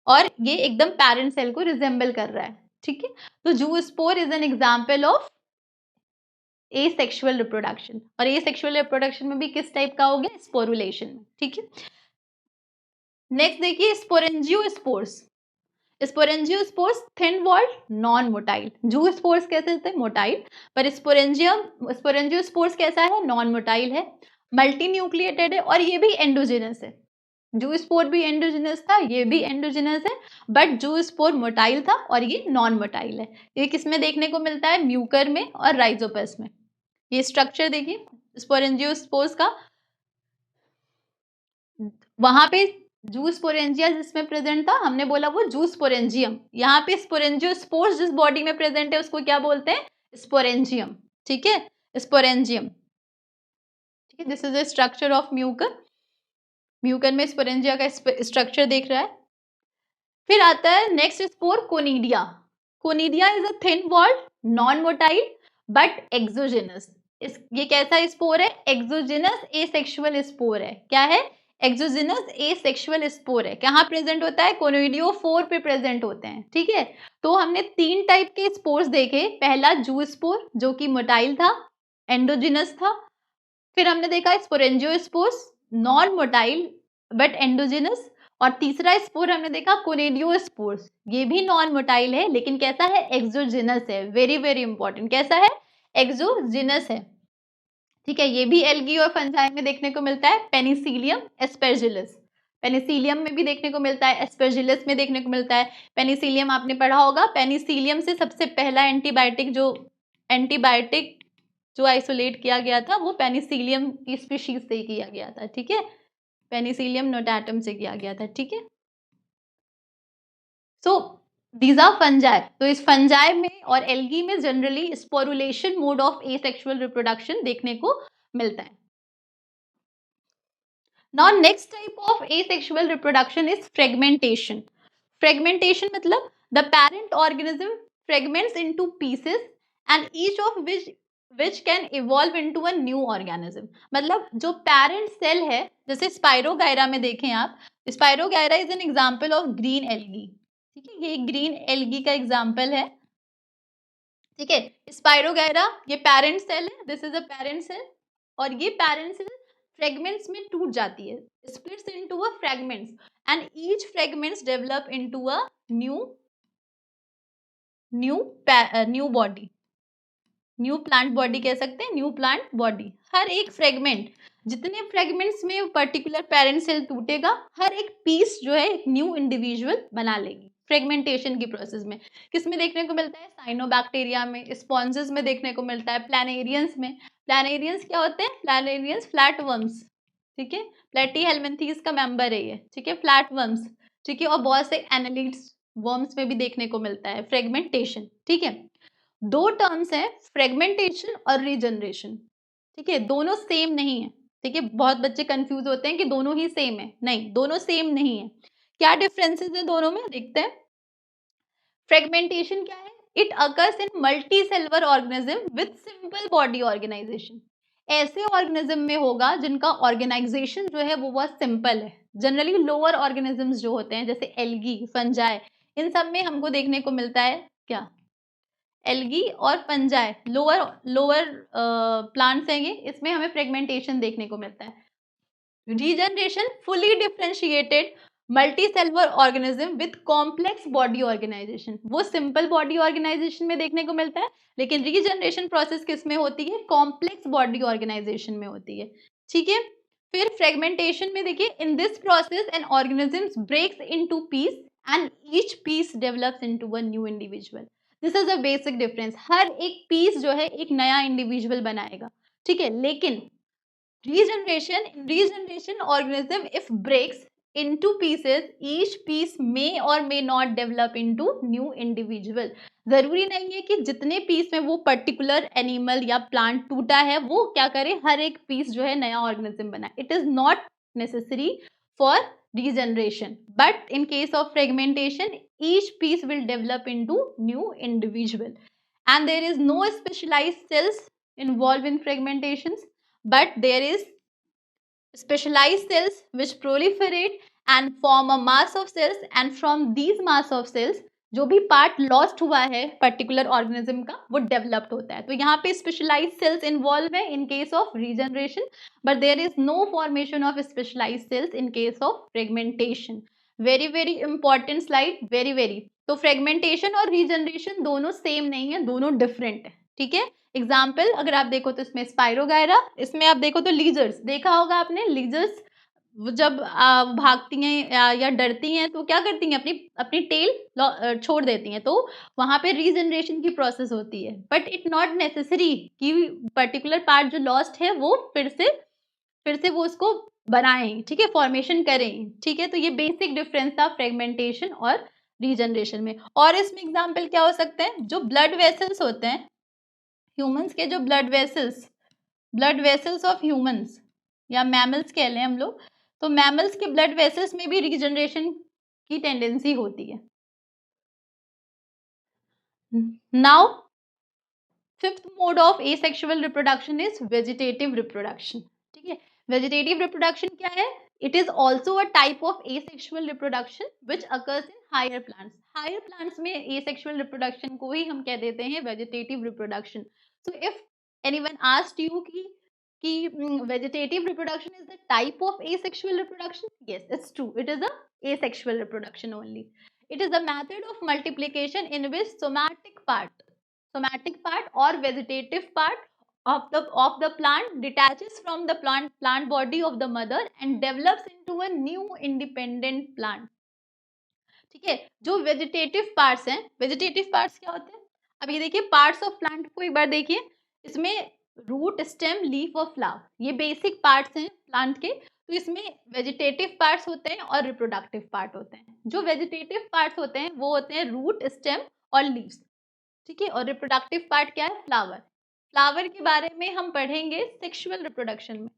और ये एकदम पेरेंट सेल को रिजेंबल कर रहा है, ठीक है। तो जू spore is an example of asexual reproduction, और एसेक्सुअल रिप्रोडक्शन में भी किस टाइप का हो गया, स्पोरुलेशन में, ठीक है। नेक्स्ट देखिए sporangiospores. Sporangiospores thin walled non motile, जू स्पोर्स कैसे थे, मोटाइल, पर स्पोरेंजियोस्पोर्स कैसा है, नॉन मोटाइल है, मल्टी न्यूक्लिएटेड है और ये भी एंडोजेनस है। जू स्पोर भी एंडोजिनस था, ये भी एंडोजिनस है, बट जू स्पोर मोटाइल था और ये नॉन मोटाइल है। ये किसमें देखने को मिलता है, म्यूकर में और राइजोपस में। ये स्ट्रक्चर देखिए स्पोरेंजियोस्पोर्स का, वहां पे जू स्पोरेंजिया जिसमें प्रेजेंट था, हमने बोला वो जू स्पोरेंजियम, यहाँ पे स्पोरेंजियोस्पोर्स जिस बॉडी में प्रेजेंट है उसको क्या बोलते हैं, स्पोरेंजियम, ठीक है, स्पोरेंजियम, ठीक है। This is the structure of mucor, mucor में स्पोरेंजिया का स्ट्रक्चर देख रहा है। फिर आता है next spore, conidia. Conidia is a thin walled non motile but exogenous. ये कैसा स्पोर है, एक्सोजेनस एसेक्सुअल स्पोर है। क्या है, एक्सोजेनस एसेक्सुअल स्पोर है। कहाँ प्रेजेंट होता है, कोनिडियोफोर पे प्रेजेंट होते हैं, ठीक है। तो हमने तीन टाइप के स्पोर्स देखे, पहला जू स्पोर जो कि मोटाइल था, एंडोजिनस था। फिर हमने देखा sporangiospores non motile but endogenous, और तीसरा स्पोर हमने देखा कोनिडियोस्पोर्स, ये भी नॉन मोटाइल है लेकिन कैसा है, एक्सोजिनस है। वेरी वेरी इंपॉर्टेंट, कैसा है, एक्सोजिनस है, ठीक है। ये भी एल्गी और फंजाई में देखने को मिलता है। पेनिसिलियम एस्पेर्जिलस, पेनिसिलियम में भी देखने को मिलता है, एस्पेर्जिलस में देखने को मिलता है। पेनिसिलियम आपने पढ़ा होगा, पेनिसिलियम से सबसे पहला एंटीबायोटिक जो आइसोलेट किया गया था वो पेनिसिलियम की स्पीशीज से किया गया था, ठीक है, पेनिसिलियम नोटाटम से किया गया था, ठीक है। So these are fungi. तो इस फंजाई में और एल्गी में generally sporulation mode of asexual reproduction देखने को मिलता है। Now next type of asexual reproduction is fragmentation. Fragmentation मतलब the parent organism fragments into pieces and each of which can evolve into a new organism. मतलब जो parent cell है, जैसे spirogyra में देखें आप, spirogyra is an example of green algae, ठीक है, ये ग्रीन एल्गी का एग्जाम्पल है, ठीक है। स्पाइरोगायरा ये पेरेंट सेल है, this is a parent cell, और ये पेरेंट सेल फ्रेगमेंट्स में टूट जाती है, splits into a fragments, and each fragments develop into a new body, new plant body कह सकते हैं, न्यू प्लांट बॉडी। हर एक फ्रेगमेंट, जितने फ्रेगमेंट्स में पर्टिकुलर पेरेंट सेल टूटेगा, हर एक पीस जो है एक न्यू इंडिविजुअल बना लेगी फ्रेगमेंटेशन की प्रोसेस में। किस में देखने को मिलता है? साइनोबैक्टीरिया में, स्पॉन्जेस में देखने को मिलता है, प्लानेरियंस में। प्लानेरियंस क्या होते हैं? प्लानेरियंस फ्लैट वर्म्स, ठीक है, प्लेटीहेल्मिन्थीज का मेंबर है ये, ठीक है, फ्लैट वर्म्स, ठीक है, और बहुत से एनालिड्स वर्म्स में भी देखने को मिलता है फ्रेगमेंटेशन, ठीक है। दो टर्म्स हैं, फ्रेगमेंटेशन और रीजनरेशन, ठीक है, दोनों सेम नहीं है, ठीक है, बहुत बच्चे कंफ्यूज होते हैं कि दोनों ही सेम है, नहीं, दोनों सेम नहीं है। क्या डिफरेंसेस है दोनों में, देखते हैं। फ्रेगमेंटेशन क्या है? It occurs in multi cellular organism with simple body organization. ऐसे ऑर्गेनिज्म में होगा जिनका ऑर्गेनाइजेशन जो है वो बहुत सिंपल है। जनरली लोअर ऑर्गेनिजम्स जो होते हैं जैसे एल्गी, फंजाई, इन सब में हमको देखने को मिलता है क्या? एल्गी और फंजाई, लोअर लोअर प्लांट्स हैं ये, इसमें हमें फ्रेगमेंटेशन देखने को मिलता है। Regeneration fully differentiated multicellular organism with complex body organization, वो सिंपल बॉडी ऑर्गेनाइजेशन में देखने को मिलता है, लेकिन रीजनरेशन प्रोसेस किस में होती है? कॉम्प्लेक्स बॉडी ऑर्गेनाइजेशन में होती है, ठीक है। फिर फ्रेगमेंटेशन में देखिए, in this process an organism breaks into piece and each piece develops into a new individual. This is a basic difference, हर एक पीस जो है एक नया इंडिविजुअल बनाएगा, ठीक है। लेकिन regeneration organism if breaks into pieces, each piece may or may not develop into new individual। जरूरी नहीं है कि जितने पीस में वो पर्टिकुलर एनिमल या प्लांट टूटा है वो क्या करे, हर एक पीस जो है नया ऑर्गेनिज्म बनाए। It is not necessary for regeneration, but in case of fragmentation each piece will develop into new individual, and there is no specialized cells involved in fragmentations, but there is specialized cells which proliferate and form a mass of cells, and from these mass of cells जो भी part lost हुआ है particular organism का वो developed होता है। तो यहाँ पे स्पेशलाइज सेल्स इन्वॉल्व है in case of regeneration, but there is no formation of specialise cells in case of fragmentation. Very very important slide, very very. तो फ्रेगमेंटेशन और रीजनरेशन दोनों सेम नहीं है, दोनों डिफरेंट है, ठीक है। एग्जाम्पल अगर आप देखो तो इसमें स्पाइरोगायरा, इसमें आप देखो तो लीजर्स, देखा होगा आपने लीजर्स, वो जब भागती हैं या डरती हैं तो क्या करती हैं, अपनी अपनी टेल छोड़ देती हैं, तो वहां पे रीजनरेशन की प्रोसेस होती है, बट इट नॉट नेसेसरी कि पर्टिकुलर पार्ट जो लॉस्ट है वो फिर से वो उसको बनाएं, ठीक है, फॉर्मेशन करें, ठीक है। तो ये बेसिक डिफरेंस था फ्रेगमेंटेशन और रीजनरेशन में। और इसमें एग्जाम्पल क्या हो सकते हैं? जो ब्लड वेसल्स होते हैं ह्यूमंस के, जो ब्लड वेसल्स ऑफ ह्यूमंस या मैमल्स कह लें हम लोग, तो मैमल्स के ब्लड वेसल्स में भी रीजनरेशन की टेंडेंसी होती है। Now fifth mode of asexual reproduction is vegetative reproduction, ठीक है। वेजिटेटिव रिप्रोडक्शन क्या है? It is also a type of asexual reproduction which occurs in higher plants. Higher plants में एसेक्सुअल रिप्रोडक्शन को ही हम कह देते हैं vegetative reproduction. So if anyone asked you कि vegetative reproduction is the type of asexual reproduction, yes, it's true, it is a asexual reproduction only. It is a method of multiplication in which somatic part somatic part or vegetative part of the plant detaches from the plant body of the mother and develops into a new independent plant. ठीक है, जो vegetative parts हैं, vegetative parts क्या होते हैं? अब ये देखिए पार्ट्स ऑफ प्लांट को एक बार देखिए, इसमें रूट, स्टेम, लीफ और फ्लावर, ये बेसिक पार्ट्स हैं प्लांट के। तो इसमें वेजिटेटिव पार्ट्स होते हैं और रिप्रोडक्टिव पार्ट होते हैं। जो वेजिटेटिव पार्ट्स होते हैं वो होते हैं रूट, स्टेम और लीव्स, ठीक है। और रिप्रोडक्टिव पार्ट क्या है? फ्लावर। फ्लावर के बारे में हम पढ़ेंगे सेक्सुअल रिप्रोडक्शन में,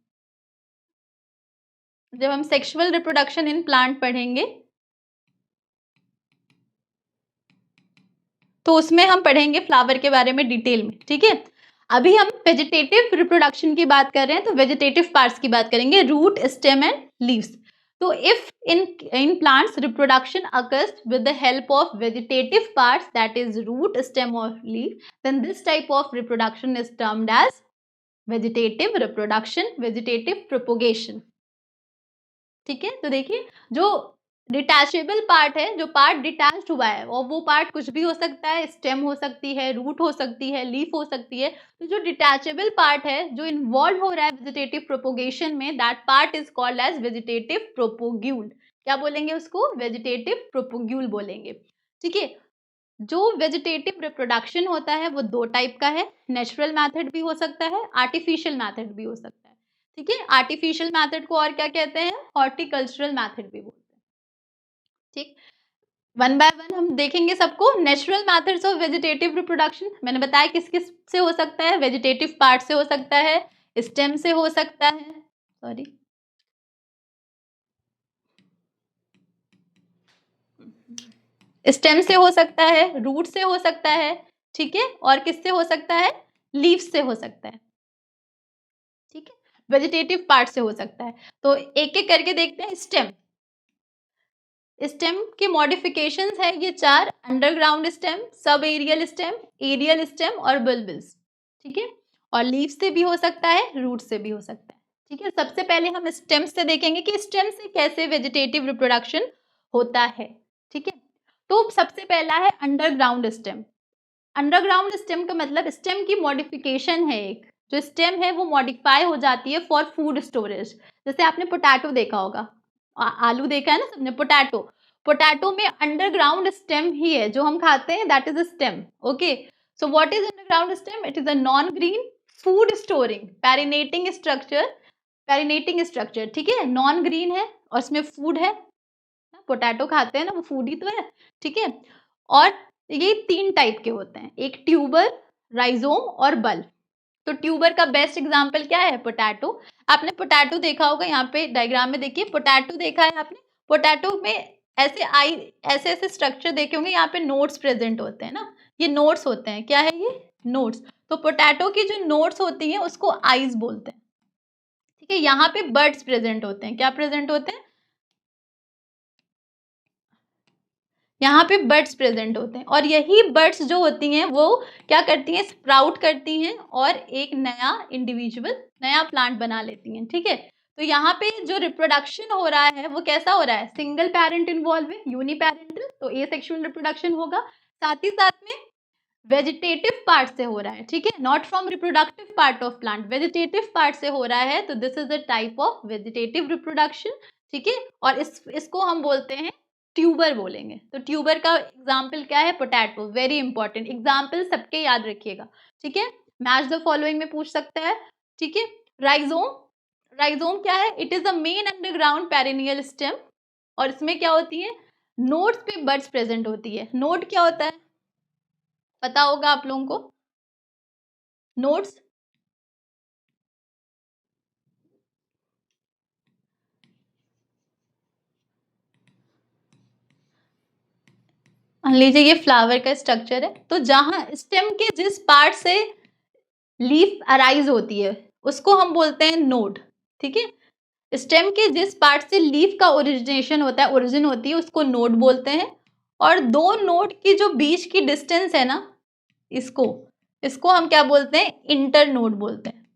जब हम सेक्सुअल रिप्रोडक्शन इन प्लांट पढ़ेंगे तो उसमें हम पढ़ेंगे फ्लावर के बारे में डिटेल में, ठीक है। अभी हम वेजिटेटिव रिप्रोडक्शन की बात कर रहे हैं, तो वेजिटेटिव पार्ट्स की बात करेंगे, रूट, स्टेम एंड लीव्स। तो if in plants reproduction occurs with the help of vegetative parts, that is root, stem or leaf, then this type of reproduction is termed as vegetative reproduction, vegetative propagation, ठीक है। तो देखिए जो detachable part है, जो part detached हुआ है, और वो पार्ट कुछ भी हो सकता है, स्टेम हो सकती है, रूट हो सकती है, लीफ हो सकती है। तो जो डिटैचेबल पार्ट है जो इन्वॉल्व हो रहा है वेजिटेटिव प्रोपोगेशन में, that part is called as vegetative propagule. क्या बोलेंगे उसको? वेजिटेटिव प्रोपोग्यूल बोलेंगे, ठीक है। जो वेजिटेटिव रिप्रोडक्शन होता है वो दो टाइप का है, नेचुरल मैथड भी हो सकता है, आर्टिफिशियल मैथड भी हो सकता है, ठीक है। आर्टिफिशियल मैथड को और क्या कहते हैं? हॉर्टिकल्चरल मैथड भी बोलते हैं, ठीक। वन बाय वन हम देखेंगे सबको। Natural methods of vegetative reproduction मैंने बताया किस किस से हो सकता है, वेजिटेटिव पार्ट से हो सकता है, स्टेम से हो सकता है, सॉरी स्टेम से हो सकता है, रूट से हो सकता है, ठीक है, और किससे हो सकता है? लीफ से हो सकता है, ठीक है। वेजिटेटिव पार्ट से हो सकता है। तो एक एक करके देखते हैं। स्टेम, स्टेम के मॉडिफिकेशंस है ये चार: underground stem, sub aerial stem और बल्बल्स, ठीक है। और लीफ से भी हो सकता है, रूट से भी हो सकता है, ठीक है। सबसे पहले हम स्टेम से देखेंगे कि स्टेम से कैसे वेजिटेटिव रिप्रोडक्शन होता है, ठीक है। तो सबसे पहला है अंडरग्राउंड स्टेम। अंडरग्राउंड स्टेम का मतलब स्टेम की मॉडिफिकेशन है, एक जो स्टेम है वो मॉडिफाई हो जाती है फॉर फूड स्टोरेज। जैसे आपने पोटैटो देखा होगा, आलू देखा है ना सबने, पोटैटो, पोटैटो में अंडरग्राउंड स्टेम ही है जो हम खाते हैं, that is a stem, okay. So what is underground stem? It is a non green food storing perennating structure, perennating structure, ठीक है। नॉन ग्रीन है और इसमें फूड है, पोटैटो खाते हैं ना, वो फूड ही तो है, ठीक है। और ये तीन टाइप के होते हैं, एक ट्यूबर, राइजोम और बल्ब। तो ट्यूबर का बेस्ट एग्जांपल क्या है? पोटैटो। आपने पोटैटो देखा होगा, यहाँ पे डायग्राम में देखिए पोटैटो देखा है आपने। पोटैटो में ऐसे ऐसे स्ट्रक्चर देखे होंगे, यहाँ पे नोड्स प्रेजेंट होते हैं ना, ये नोड्स होते हैं। क्या है ये? नोड्स। तो पोटैटो की जो नोड्स होती हैं उसको आईज बोलते हैं, ठीक है। यहाँ पे बर्ड्स प्रेजेंट होते हैं। क्या प्रेजेंट होते हैं? यहाँ पे बर्ड्स प्रेजेंट होते हैं, और यही बर्ड्स जो होती हैं वो क्या करती हैं? स्प्राउट करती हैं और एक नया इंडिविजुअल, नया प्लांट बना लेती हैं, ठीक है। तो यहाँ पे जो रिप्रोडक्शन हो रहा है वो कैसा हो रहा है? सिंगल पेरेंट इन्वॉल्व है, यूनिपेरेंटल, तो एसेक्सुअल रिप्रोडक्शन होगा। साथ ही साथ में वेजिटेटिव पार्ट से हो रहा है, ठीक है, not from reproductive part of plant, vegetative part से हो रहा है। तो this is the type of vegetative reproduction, ठीक है। और इसको हम बोलते हैं ट्यूबर बोलेंगे। तो ट्यूबर का एग्जाम्पल क्या है? पोटैटो। वेरी इंपॉर्टेंट एग्जाम्पल, सबके याद रखिएगा, ठीक है। मैच द फॉलोइंग में पूछ सकता है, ठीक है। राइजोम, राइजोम क्या है? It is the main underground perennial stem, और इसमें क्या होती है? नोड्स पे बड्स प्रेजेंट होती है। नोड क्या होता है? पता होगा आप लोगों को, नोड्स। मान लीजिए ये फ्लावर का स्ट्रक्चर है, तो जहां स्टेम के जिस पार्ट से लीफ अराइज होती है उसको हम बोलते हैं नोड, ठीक है। स्टेम के जिस पार्ट से लीफ का ओरिजिनेशन होता है, ओरिजिन होती है, उसको नोड बोलते हैं। और दो नोड की जो बीच की डिस्टेंस है ना, इसको इसको हम क्या बोलते हैं? इंटर नोड बोलते हैं।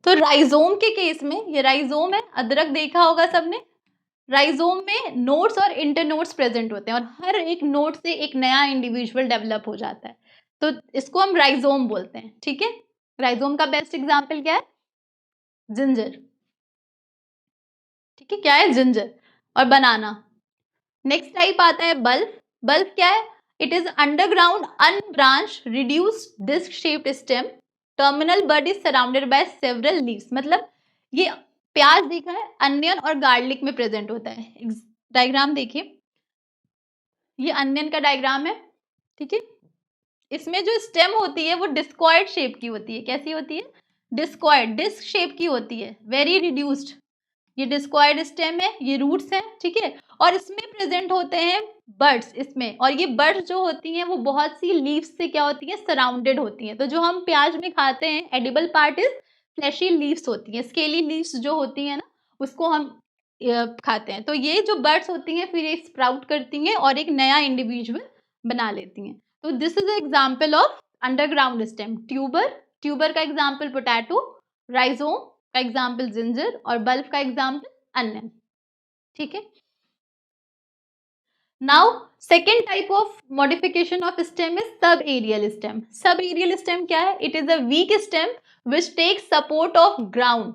तो राइजोम के केस में, ये राइजोम है, अदरक देखा होगा सबने, राइजोम में नोड्स और इंटरनोड्स प्रेजेंट होते हैं और हर एक नोड से एक नया इंडिविजुअल डेवलप हो जाता है, तो इसको हम राइजोम बोलते हैं। ठीक है, राइजोम का बेस्ट एग्जाम्पल क्या है? जिंजर। ठीक है, क्या है? जिंजर और बनाना। नेक्स्ट टाइप आता है बल्ब। बल्ब क्या है? It is underground unbranch reduced disc shaped stem, terminal bud is surrounded by several leaves. मतलब ये प्याज देखा है, अनियन और गार्लिक में प्रेजेंट होता है। डायग्राम देखिए, ये अनियन का डायग्राम है। ठीक है, इसमें जो स्टेम होती है वो डिस्कॉइड शेप की होती है। कैसी होती है? डिस्कॉइड, डिस्क शेप की होती है, वेरी रिड्यूस्ड। ये डिस्कॉइड स्टेम है, ये रूट्स हैं। ठीक है, और इसमें प्रेजेंट होते हैं बर्ड्स इसमें, और ये बर्ड्स जो होती हैं वो बहुत सी लीव्स से क्या होती हैं? सराउंडेड होती हैं। तो जो हम प्याज में खाते हैं edible part is flashy leaves होती हैं, स्केली लीव्स जो होती हैं ना, उसको हम खाते हैं। तो ये जो बर्ड्स होती हैं फिर ये स्प्राउट करती हैं और एक नया इंडिविजुअल बना लेती हैं। तो this is example of underground stem. Tuber, tuber का एग्जाम्पल पोटैटो, राइजोम का एग्जाम्पल जिंजर और बल्ब का एग्जाम्पल अनियन। ठीक है, now second type of modification of stem is sub aerial stem. Sub aerial stem क्या है? It is a weak stem which takes support of ground.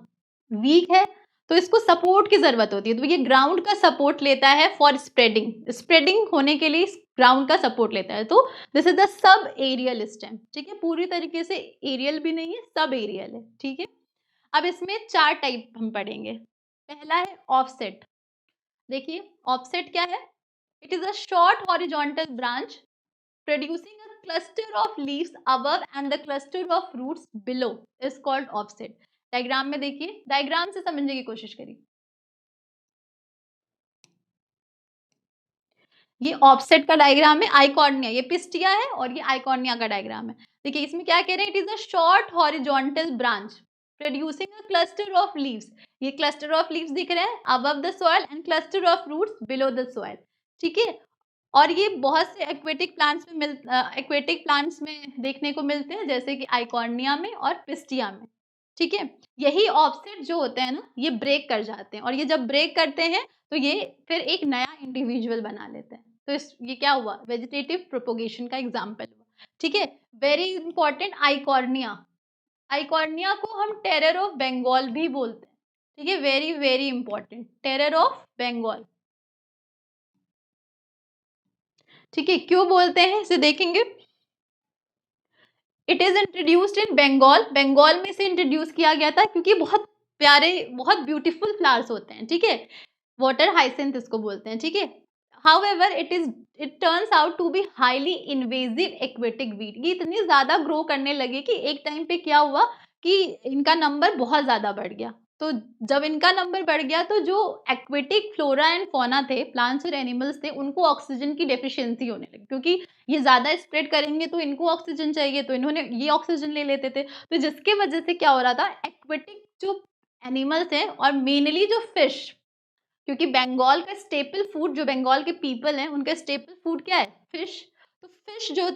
Weak है तो इसको सपोर्ट की जरूरत होती है, तो ये ग्राउंड का सपोर्ट लेता है फॉर स्प्रेडिंग। स्प्रेडिंग होने के लिए ग्राउंड का सपोर्ट लेता है, तो this is the sub aerial stem. ठीक है, पूरी तरीके से एरियल भी नहीं है, सब एरियल है। ठीक है, अब इसमें चार टाइप हम पढ़ेंगे। पहला है ऑफसेट। देखिए ऑफसेट क्या है? It is a short horizontal branch producing a cluster of leaves above and the cluster of roots below is called offset. Diagram में देखिए, डायग्राम से समझने की कोशिश करिए। ये ऑफसेट का डायग्राम है, आइकॉर्निया, ये पिस्टिया है और ये आइकॉर्निया का डायग्राम है। देखिए इसमें क्या कह रहे हैं? It is a short horizontal branch producing a cluster of leaves. ये क्लस्टर ऑफ लीव्स दिख रहे हैं above the soil and cluster of roots below the soil. ठीक है, और ये बहुत से एक्वेटिक प्लांट्स में देखने को मिलते हैं, जैसे कि आइकॉर्निया में और पिस्टिया में। ठीक है, यही ऑफसेट जो होते हैं ना, ये ब्रेक कर जाते हैं, और ये जब ब्रेक करते हैं तो ये फिर एक नया इंडिविजुअल बना लेते हैं। तो ये क्या हुआ? वेजिटेटिव प्रोपोगेशन का एग्जाम्पल हुआ। ठीक है, वेरी इंपॉर्टेंट आइकॉर्निया। आइकॉर्निया को हम टेरर ऑफ बंगाल भी बोलते हैं। ठीक है, very very important, terror of Bengal. ठीक है, क्यों बोलते हैं इसे देखेंगे। It is introduced in Bengal. Bengal में से इंट्रोड्यूस किया गया था क्योंकि बहुत प्यारे, बहुत ब्यूटीफुल फ्लावर्स होते हैं। ठीक है, वाटर हाइसेंथ इसको बोलते हैं। ठीक है, however it turns out to be highly invasive aquatic weed. ये इतनी ज्यादा ग्रो करने लगे कि एक टाइम पे क्या हुआ कि इनका नंबर बहुत ज्यादा बढ़ गया। तो जब इनका नंबर बढ़ गया तो जो एक्वेटिक फ्लोरा एंड फौना थे, प्लांट्स और एनिमल्स थे, उनको ऑक्सीजन की डेफिशिएंसी होने लगी, क्योंकि ये ज्यादा स्प्रेड करेंगे तो इनको ऑक्सीजन चाहिए, तो इन्होंने ये ऑक्सीजन ले लेते थे। तो जिसके वजह से क्या हो रहा था, एक्वेटिक जो एनिमल्स हैं और मेनली जो फिश, क्योंकि बंगाल का स्टेपल फूड, जो बंगाल के पीपल हैं उनका स्टेपल फूड क्या है? फिश। तो फिश जो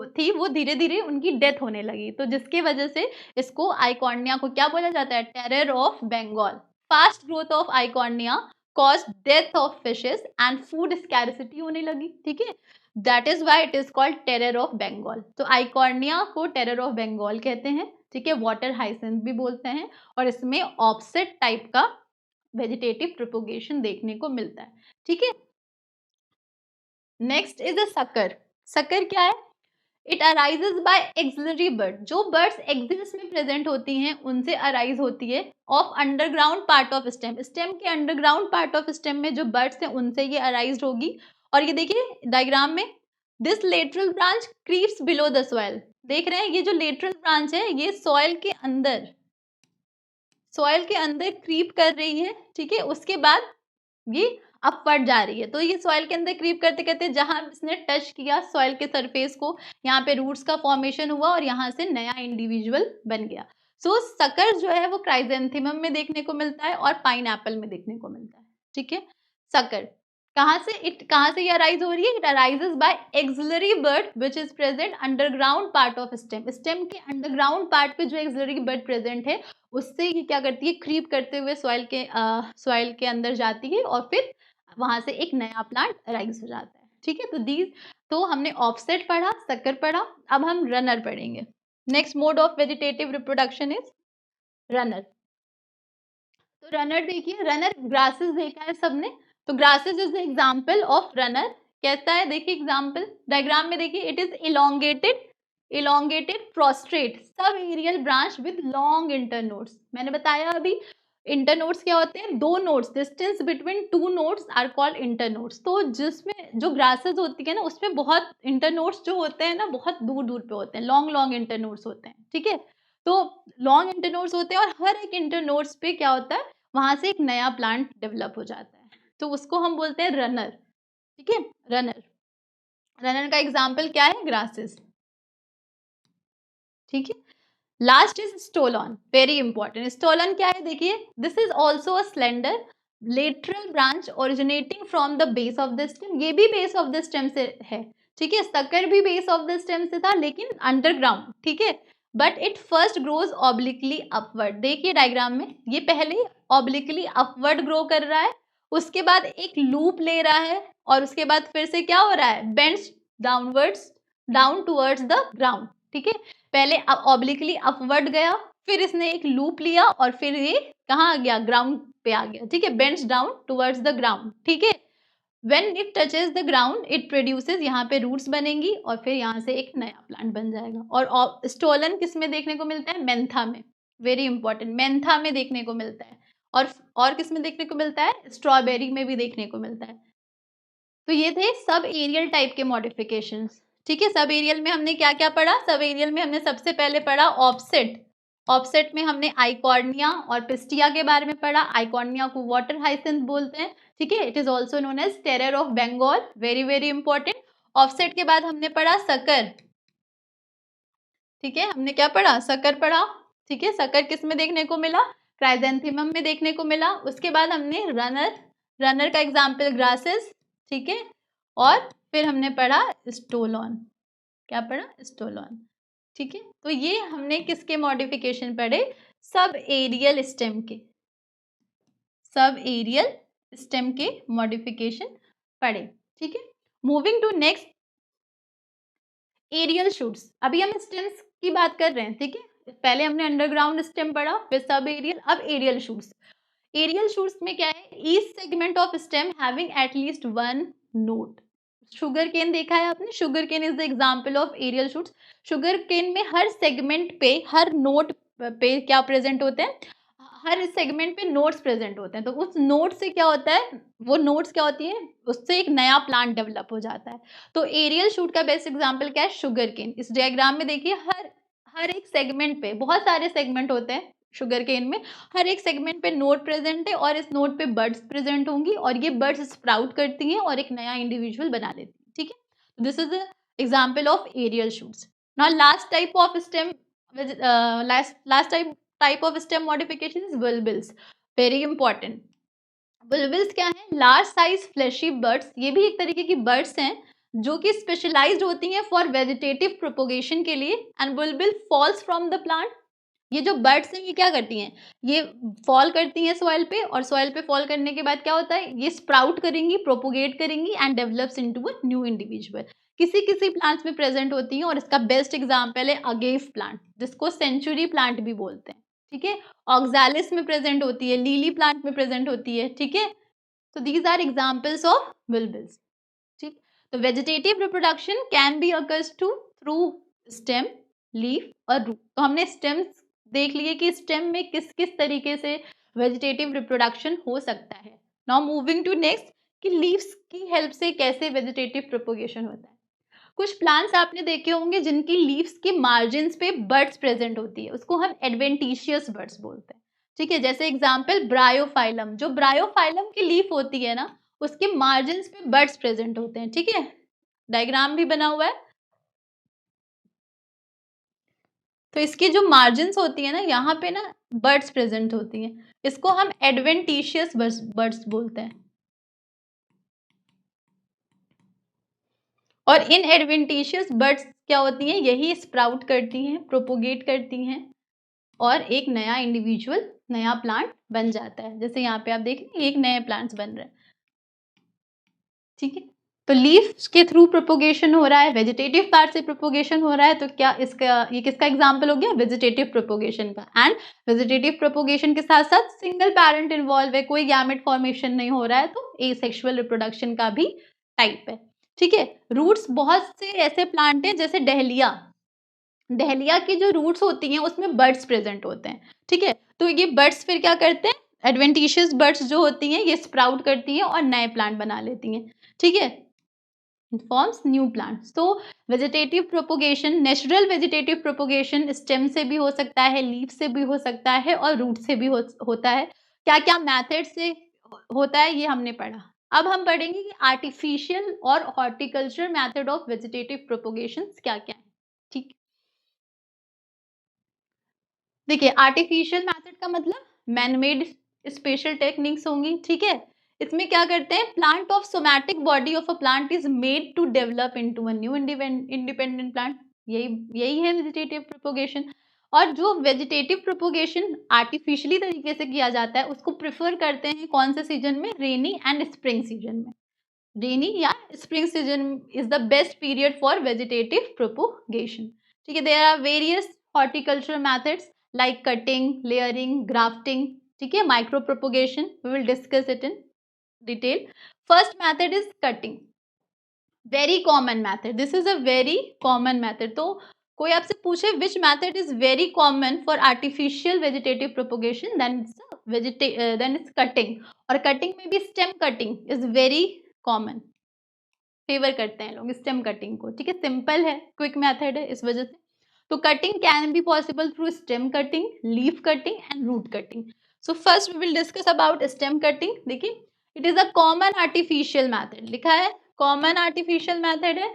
थी वो धीरे धीरे उनकी डेथ होने लगी, तो जिसके वजह से इसको आइकॉर्निया को क्या बोला जाता है? Terror of Bengal. Fast growth of eichhornia cause death of fishes and food scarcity होने लगी। ठीक है, that is why it is called terror of Bengal. तो आइकॉर्निया को टेरर ऑफ बंगाल कहते हैं। ठीक है, वाटर हाइसेंथ भी बोलते हैं, और इसमें ऑफसेट टाइप का वेजिटेटिव प्रोपोगेशन देखने को मिलता है। ठीक है, next is a sucker. Sucker क्या है? It arises by axillary bud. जो बर्ड्स एक्सिल्स में प्रेजेंट होती हैं उनसे अराइज होती है of underground part of stem. Stem के अंडरग्राउंड पार्ट ऑफ स्टेम में जो बर्ड्स हैं उनसे ये अराइज होगी। और ये देखिए डायग्राम में, this lateral branch creeps below the soil. देख रहे हैं ये जो लेटरल ब्रांच है ये सॉइल के अंदर क्रीप कर रही है। ठीक है, उसके बाद ये अपवर्ड जा रही है। तो ये सॉइल के अंदर क्रीप करते करते जहां इसने टच किया सॉइल के सरफेस को, यहाँ पे रूट्स का फॉर्मेशन हुआ और यहाँ से नया इंडिविजुअल बन गया। सो सकर जो है वो क्राइजेंथेमम में देखने को मिलता है और पाइनएप्पल में देखने को मिलता है। ठीक है, सकर कहाँ से ये अराइज हो रही है? It arises by axillary bud which is present underground part of stem. Stem के अंडरग्राउंड पार्ट पे जो एक्सिलरी बर्ड प्रेजेंट है उससे ये क्या करती है? क्रीप करते हुए सॉइल के अंदर जाती है और फिर वहां से एक नया प्लांट राइज हो जाता है। ठीक है, तो हमने ऑफसेट पढ़ा, सकर पढ़ा, अब हम रनर पढ़ेंगे। Next mode of vegetative reproduction is runner. तो रनर देखिए, रनर ग्रासेस देखा है सबने, तो grasses is the example of runner. कैसा है देखिए एग्जाम्पल डायग्राम में, देखिए it is elongated prostrate sub aerial branch with long internodes. मैंने बताया अभी इंटरनोड्स क्या होते हैं, दो nodes, distance between two nodes are called internodes. तो जिसमें जो ग्रासेस होती है ना उसमें बहुत इंटरनोड्स जो होते हैं ना बहुत दूर दूर पे होते हैं, लॉन्ग लॉन्ग इंटरनोड्स होते हैं। ठीक है, तो लॉन्ग इंटरनोड्स होते हैं और हर एक इंटरनोड्स पे क्या होता है, वहां से एक नया प्लांट डेवलप हो जाता है, तो उसको हम बोलते हैं रनर। ठीक है, रनर। रनर का एग्जाम्पल क्या है, ग्रासेस। ठीक है, last is stolon, very important. Stolon क्या है देखिए, this is also a slender lateral branch originating from the base of the stem. ये भी बेस ऑफ द स्टेम से है। ठीक है, सकर भी बेस ऑफ द स्टेम से था लेकिन अंडरग्राउंड। ठीक है, but it first grows obliquely upward. देखिए डायग्राम में ये पहले ऑब्लिकली अपवर्ड ग्रो कर रहा है, उसके बाद एक लूप ले रहा है और उसके बाद फिर से क्या हो रहा है, bends downwards, down towards the ground. ठीक है, पहले ऑब्लिकली अपवर्ड गया, फिर इसने एक लूप लिया और फिर ये कहाँ आ गया, ग्राउंड पे आ गया। ठीक है, bends down towards the ground. ठीक है, when it touches the ground it produces, यहाँ पे रूट्स बनेंगी और फिर यहाँ से एक नया प्लांट बन जाएगा। और स्टोलन किस में देखने को मिलता है, मेंथा में, वेरी इंपॉर्टेंट, मेंथा में देखने को मिलता है। और किस में देखने को मिलता है, स्ट्रॉबेरी में भी देखने को मिलता है। तो ये थे सब एरियल टाइप के मॉडिफिकेशंस। ठीक है, सब एरियल में हमने क्या क्या पढ़ा, सब एरियल में हमने सबसे पहले पढ़ा ऑफसेट। ऑफसेट में हमने आइकॉर्निया और पिस्टिया के बारे में पढ़ा। आइकॉर्निया को वाटर हाइसिंथ बोलते हैं। ठीक है, it is also known as terror of Bengal, very very important. Offset के बाद हमने पढ़ा सकर। ठीक है, हमने क्या पढ़ा, सकर पढ़ा। ठीक है, सकर किस में देखने को मिला, क्राइजेंथेमम में देखने को मिला। उसके बाद हमने रनर, रनर का एग्जाम्पल ग्रासेस। ठीक है, और फिर हमने पढ़ा स्टोलॉन, क्या पढ़ा, स्टोलॉन। ठीक है, तो ये हमने किसके मॉडिफिकेशन पढ़े, सब एरियल स्टेम के, सब एरियल स्टेम के मॉडिफिकेशन पढ़े। ठीक है, moving to next, aerial shoots. अभी हम स्टेम्स की बात कर रहे हैं। ठीक है, पहले हमने अंडरग्राउंड स्टेम पढ़ा, फिर सब एरियल, अब एरियल शूट्स। एरियल शूट्स में क्या है, each segment of stem having at least one node. Sugar cane देखा है आपने, sugar cane is the example of aerial shoots. Sugar cane में हर सेगमेंट पे, हर नोड पे क्या प्रेजेंट होते हैं, हर सेगमेंट पे नोड्स प्रेजेंट होते हैं। तो उस नोड से क्या होता है, वो नोड्स क्या होती है, उससे एक नया प्लांट डेवलप हो जाता है। तो एरियल शूट का बेस्ट एग्जाम्पल क्या है, शुगर केन। इस डायग्राम में देखिए हर हर एक सेगमेंट पे, बहुत सारे सेगमेंट होते हैं शुगर केन में, हर एक सेगमेंट पे नोड प्रेजेंट है और इस नोड पे बर्ड्स प्रेजेंट होंगी और ये बर्ड्स स्प्राउट करती हैं और एक नया इंडिविजुअल बना देती हैं। ठीक है, this is the example of aerial shoots. Now last type of stem, last type of stem modification is bulbils, very important. Bulbils क्या है, लार्ज साइज फ्लैशी बर्ड्स, ये भी एक तरीके की बर्ड्स हैं जो कि स्पेशलाइज्ड होती हैं फॉर वेजिटेटिव प्रोपोगेशन के लिए। And बुलबिल falls from the plant, ये जो बर्ड्स हैं ये क्या करती हैं, ये फॉल करती हैं सॉइल पे और सॉइल पे फॉल करने के बाद क्या होता है, ये स्प्राउट करेंगी, प्रोपोगेट करेंगी and develops into a new individual. किसी किसी प्लांट्स में प्रेजेंट होती हैं और इसका बेस्ट एग्जांपल है अगेव प्लांट, जिसको सेंचुरी प्लांट भी बोलते हैं। ठीक है, ऑक्सैलिस में प्रेजेंट होती है, लीली प्लांट में प्रेजेंट होती है। ठीक है, तो these are examples of bulbils. ठीक, तो vegetative reproduction can be occurs to through stem, leaf और रूट। तो हमने स्टेम्स देख लिए कि स्टेम में किस किस तरीके से वेजिटेटिव रिप्रोडक्शन हो सकता है। नाउ मूविंग टू नेक्स्ट, कि लीव्स की हेल्प से कैसे वेजिटेटिव प्रोपोगेशन होता है। कुछ प्लांट्स आपने देखे होंगे जिनकी लीव्स के मार्जिन्स पे बर्ड्स प्रेजेंट होती है, उसको हम एडवेंटिशियस बर्ड्स बोलते हैं। ठीक है, जैसे एग्जाम्पल ब्रायोफाइलम, जो ब्रायोफाइलम की लीफ होती है ना उसके मार्जिन्स पे बर्ड्स प्रेजेंट होते हैं। ठीक है, डायग्राम भी बना हुआ है। तो इसकी जो मार्जिन्स होती है ना यहाँ पे ना बर्ड्स प्रेजेंट होती हैं, इसको हम एडवेंटिशियस बर्ड्स बोलते हैं। और इन एडवेंटिशियस बर्ड्स क्या होती हैं, यही स्प्राउट करती हैं, प्रोपोगेट करती हैं और एक नया इंडिविजुअल, नया प्लांट बन जाता है। जैसे यहाँ पे आप देख रहे हैं एक नए प्लांट्स बन रहे हैं। ठीक है। तो लीफ के थ्रू प्रोपोगेशन हो रहा है, वेजिटेटिव पार्ट से प्रोपोगेशन हो रहा है, तो क्या इसका ये किसका एग्जांपल हो गया? वेजिटेटिव प्रोपोगेशन का। एंड वेजिटेटिव प्रोपोगेशन के साथ साथ सिंगल पैरेंट इन्वॉल्व है, कोई गैमेट फॉर्मेशन नहीं हो रहा है, तो एसेक्सुअल रिप्रोडक्शन का भी टाइप है। ठीक है। रूट्स बहुत से ऐसे प्लांट हैं जैसे डहलिया, डहलिया की जो रूट्स होती हैं उसमें बड्स प्रेजेंट होते हैं। ठीक है। तो ये बड्स फिर क्या करते हैं, एडवेंटिशियस बड्स जो होती हैं ये स्प्राउट करती हैं और नए प्लांट बना लेती हैं। ठीक है। Forms new plants. तो vegetative propagation, natural vegetative propagation stem से भी हो सकता है, लीफ से भी हो सकता है और रूट से भी होता है। क्या क्या मैथड से होता है ये हमने पढ़ा। अब हम पढ़ेंगे कि आर्टिफिशियल और horticulture method of vegetative propagation क्या क्या है। ठीक। देखिए, आर्टिफिशियल मेथड का मतलब मैनमेड स्पेशल टेक्निक्स होंगी। ठीक है। इसमें क्या करते हैं, plant of somatic body of a plant is made to develop into a new independent plant. यही यही है वेजिटेटिव प्रोपोगेशन। और जो वेजिटेटिव प्रोपोगेशन आर्टिफिशियली तरीके से किया जाता है उसको प्रेफर करते हैं कौन से सीजन में? रेनी एंड स्प्रिंग सीजन में। रेनी या spring season is the best period for vegetative propagation. ठीक है। There are various horticulture methods like cutting, layering, grafting. ठीक है। Micro propagation, we will discuss it in detail. First method is cutting. Very common method. This is a very common method. तो कोई आपसे पूछे which method is very common for artificial vegetative propagation, then it's cutting. और cutting में भी stem cutting is very common. Favour करते हैं लोग स्टेम कटिंग को। ठीक है। सिंपल है, क्विक मेथड है इस वजह से। तो cutting can be possible through stem cutting, leaf cutting and root cutting. So first we will discuss about stem cutting. देखिए, it is a common artificial method, लिखा है कॉमन आर्टिफिशियल मैथड है,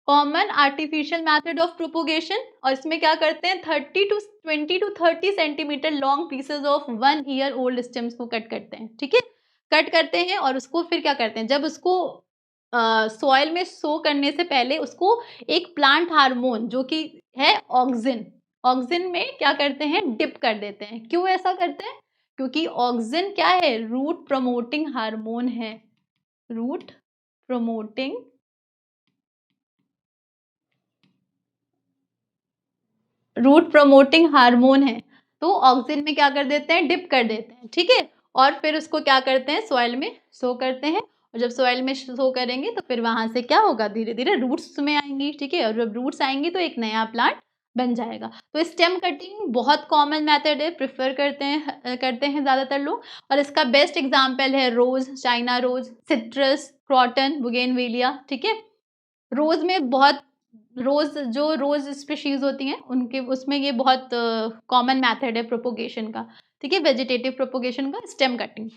common artificial method of propagation. और इसमें क्या करते हैं, 20 to 30 centimetre long pieces of 1 year old stems को कट करते हैं। ठीक है। कट करते हैं और उसको फिर क्या करते हैं, जब उसको सॉइल में सो करने से पहले उसको एक प्लांट हार्मोन जो कि है ऑक्सिन, ऑक्सिन में क्या करते हैं, डिप कर देते हैं। क्यों ऐसा करते हैं? क्योंकि ऑक्सिन क्या है, रूट प्रमोटिंग हार्मोन है। Root promoting root promoting hormone है। तो ऑक्सिन में क्या कर देते हैं, डिप कर देते हैं। ठीक है। और फिर उसको क्या करते हैं, सॉइल में सो करते हैं। और जब सॉइल में सो करेंगे तो फिर वहां से क्या होगा, धीरे धीरे रूट्स में आएंगी। ठीक है। और जब रूट्स आएंगी तो एक नया प्लांट बन जाएगा। तो स्टेम कटिंग बहुत कॉमन मेथड है, प्रिफर करते हैं ज्यादातर लोग। और इसका बेस्ट एग्जाम्पल है रोज, चाइना रोज, सिट्रस, क्रॉटन, बुगेनविलिया। ठीक है। रोज में बहुत, रोज स्पीशीज होती हैं उनके उसमें ये बहुत कॉमन मेथड है प्रोपोगेशन का। ठीक है। वेजिटेटिव प्रोपोगेशन का स्टेम कटिंग।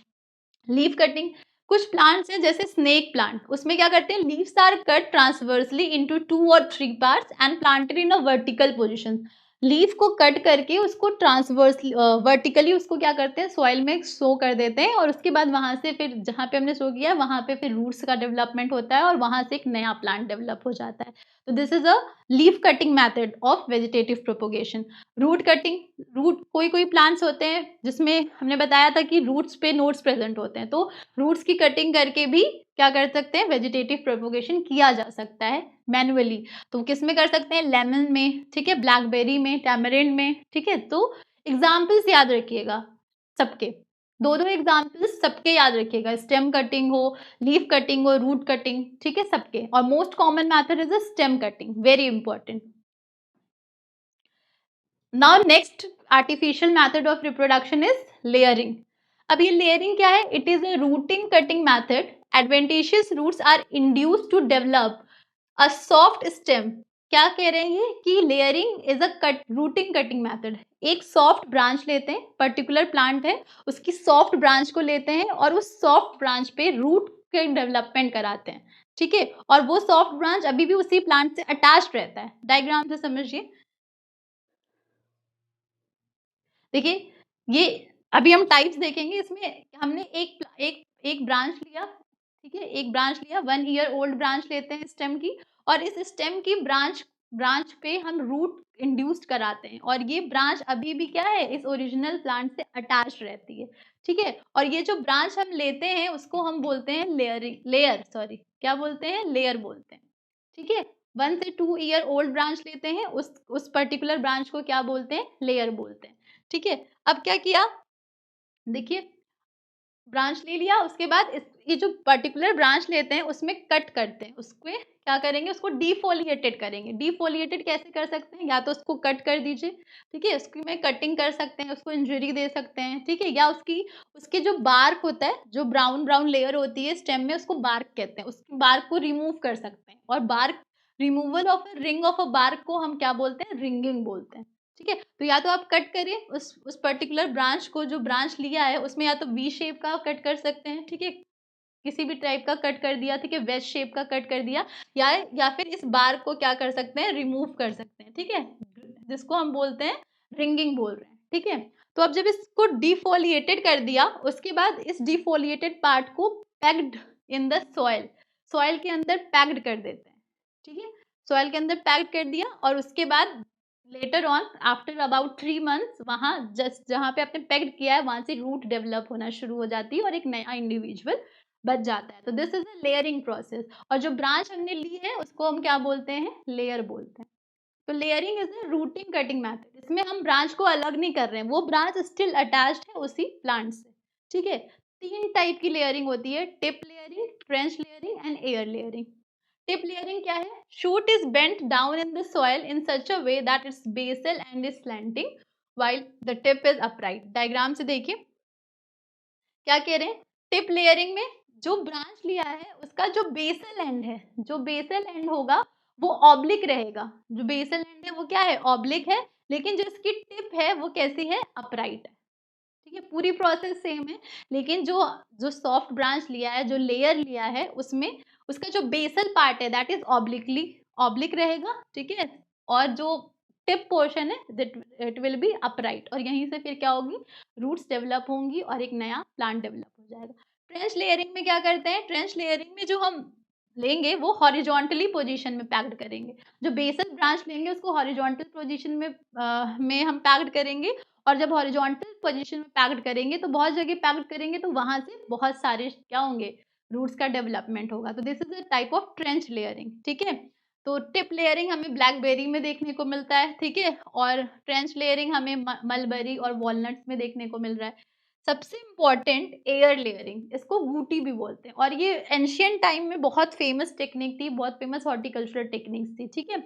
लीफ कटिंग, कुछ प्लांट्स हैं जैसे स्नेक प्लांट, उसमें क्या करते हैं, leaves are cut transversely into 2 or 3 parts and planted in a vertical position. Leaf को कट करके उसको ट्रांसवर्सली वर्टिकली उसको क्या करते हैं, सॉइल में सो कर देते हैं। और उसके बाद वहां से फिर जहाँ पे हमने सो किया वहां पे फिर रूट्स का डेवलपमेंट होता है और वहां से एक नया प्लांट डेवलप हो जाता है। तो this is a leaf cutting method of vegetative propagation. Root cutting, root कोई कोई प्लांट्स होते हैं जिसमें हमने बताया था कि रूट्स पे नोड्स प्रेजेंट होते हैं, तो रूट्स की कटिंग करके भी क्या कर सकते हैं, वेजिटेटिव प्रोपोगेशन किया जा सकता है मैन्युअली। तो किस में कर सकते हैं, लेमन में। ठीक है। ब्लैकबेरी में, टैमरिंड में। ठीक है। तो एग्जाम्पल्स याद रखिएगा सबके, दो दो एग्जाम्पल्स सबके याद रखिएगा, स्टेम कटिंग हो, लीफ कटिंग हो, रूट कटिंग। ठीक है सबके। और most common method is a stem cutting, very important. Now next artificial method of reproduction is layering. अब ये लेयरिंग क्या है, it is a rooting cutting method. Adventitious roots are induced to develop a soft stem. क्या कह रहे हैं ये कि layering is a cut rooting cutting method. एक सॉफ्ट ब्रांच लेते हैं, पर्टिकुलर प्लांट है उसकी सॉफ्ट ब्रांच को लेते हैं और उस सॉफ्ट ब्रांच पे रूट के डेवलपमेंट कराते हैं। ठीक है। और वो सॉफ्ट ब्रांच अभी भी उसी प्लांट से अटैच रहता है। डायग्राम से समझिए। देखिए, ये अभी हम टाइप्स देखेंगे। इसमें हमने एक ब्रांच लिया। ठीक है। एक ब्रांच लिया, 1 ईयर ओल्ड ब्रांच लेते हैं स्टेम की। और इस स्टेम की ब्रांच पे हम रूट इंड्यूस्ड कराते हैं और ये ब्रांच अभी भी क्या है, इस ओरिजिनल प्लांट से अटैच रहती है। ठीक है। और ये जो ब्रांच हम लेते हैं उसको हम बोलते हैं क्या बोलते हैं, लेयर बोलते हैं। ठीक है, 1 से 2 ईयर ओल्ड ब्रांच लेते हैं, उस पर्टिकुलर ब्रांच को क्या बोलते हैं, लेयर बोलते हैं। ठीक है, अब क्या किया, देखिए ब्रांच ले लिया, उसके बाद ये जो पर्टिकुलर ब्रांच लेते हैं उसमें कट करते हैं, उसमें क्या करेंगे, उसको डिफोलिएटेड करेंगे। डिफोलिएटेड कैसे कर सकते हैं, या तो उसको कट कर दीजिए, ठीक है, उसकी में कटिंग कर सकते हैं, उसको इंजरी दे सकते हैं, ठीक है, या उसके जो बार्क होता है, जो ब्राउन ब्राउन लेयर होती है स्टेम में, उसको बार्क कहते हैं, उसकी बार्क को रिमूव कर सकते हैं। और bark removal of ring of a bark को हम क्या बोलते हैं, रिंगिंग बोलते हैं। ठीक है, तो या तो आप कट करिए उस पर्टिकुलर ब्रांच को, जो ब्रांच लिया है उसमें, या तो वी शेप का कट कर सकते हैं, ठीक है, किसी भी टाइप का कट कर दिया, ठीक है, वेज शेप का कट कर दिया, या फिर इस बार को क्या कर सकते हैं, रिमूव कर सकते हैं, ठीक है, जिसको हम बोलते हैं रिंगिंग बोल रहे हैं। ठीक है, तो अब जब इसको डिफोलिएटेड कर दिया, उसके बाद इस डिफोलिएटेड पार्ट को पैक्ड इन द सॉइल के अंदर पैक्ड कर देते हैं। ठीक है, सॉइल के अंदर पैक्ड कर दिया, और उसके बाद later on after about 3 months वहाँ जहाँ पे आपने पैक्ड किया है वहां से रूट डेवलप होना शुरू हो जाती है और एक नया इंडिविजुअल बच जाता है। तो this is a layering process. और जो ब्रांच हमने ली है उसको हम क्या बोलते हैं, लेयर बोलते हैं। तो layering is a rooting cutting method. इसमें हम ब्रांच को अलग नहीं कर रहे हैं, वो ब्रांच स्टिल अटैच्ड है उसी प्लांट से। ठीक है, 3 टाइप की लेयरिंग होती है, tip layering, trench layering and air layering. Tip layering क्या है, shoot is bent down in the soil in such a way that its basal end is slanting while the tip is upright. Diagram से देखिए क्या कह रहे हैं, tip layering में जो ब्रांच लिया है उसका जो बेसल एंड है, जो बेसल एंड होगा वो ऑब्लिक रहेगा। जो बेसल एंड है वो क्या है, ऑब्लिक है, लेकिन जो इसकी टिप है वो कैसी है, अपराइट है। ठीक है, पूरी प्रोसेस सेम है, लेकिन जो जो सॉफ्ट ब्रांच लिया है, जो लेयर लिया है, उसमें उसका जो बेसल पार्ट है दैट इज ऑब्लिक रहेगा। ठीक है, और जो टिप पोर्शन है इट विल बी अपराइट, और यहीं से फिर क्या होगी, रूट्स डेवलप होंगी और एक नया प्लांट डेवलप हो जाएगा। ट्रेंच लेयरिंग में क्या करते हैं, ट्रेंच लेयरिंग में जो हम लेंगे वो हॉरिजॉन्टली पोजीशन में पैक्ड करेंगे। जो बेसल ब्रांच लेंगे उसको हॉरिजॉन्टल पोजीशन में हम पैक्ड करेंगे, और जब हॉरिजॉन्टल पोजीशन में पैक्ड करेंगे तो बहुत जगह पैक्ड करेंगे तो वहां से बहुत सारे क्या होंगे, रूट्स का डेवलपमेंट होगा। तो this is a type of trench layering. ठीक है, तो टिप लेयरिंग हमें ब्लैकबेरी में देखने को मिलता है, ठीक है, और ट्रेंच लेयरिंग हमें मलबेरी और वॉलनट्स में देखने को मिल रहा है। सबसे इम्पॉर्टेंट एयर लेयरिंग, इसको गूटी भी बोलते हैं, और ये एंशियंट टाइम में बहुत फेमस टेक्निक थी, बहुत फेमस हॉर्टिकल्चरल टेक्निक्स थी। ठीक है,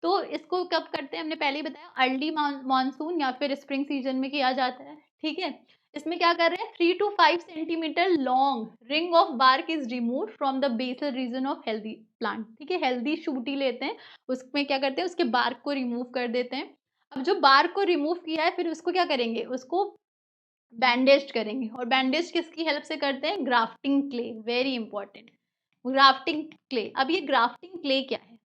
तो इसको कब करते हैं, हमने पहले ही बताया, अर्ली मानसून या फिर स्प्रिंग सीजन में किया जाता है। ठीक है, इसमें क्या कर रहे हैं, 3 to 5 centimetre long ring of bark is remove from the basal region of healthy plant. ठीक है, हेल्दी शूट ही लेते हैं, उसमें क्या करते हैं, उसके बार्क को रिमूव कर देते हैं। अब जो बार्क को रिमूव किया है फिर उसको क्या करेंगे, उसको बैंडेज करेंगे, और बैंडेज किसकी हेल्प से करते हैं, grafting clay, very important, grafting clay. अब ये ग्राफ्टिंग क्ले क्या है,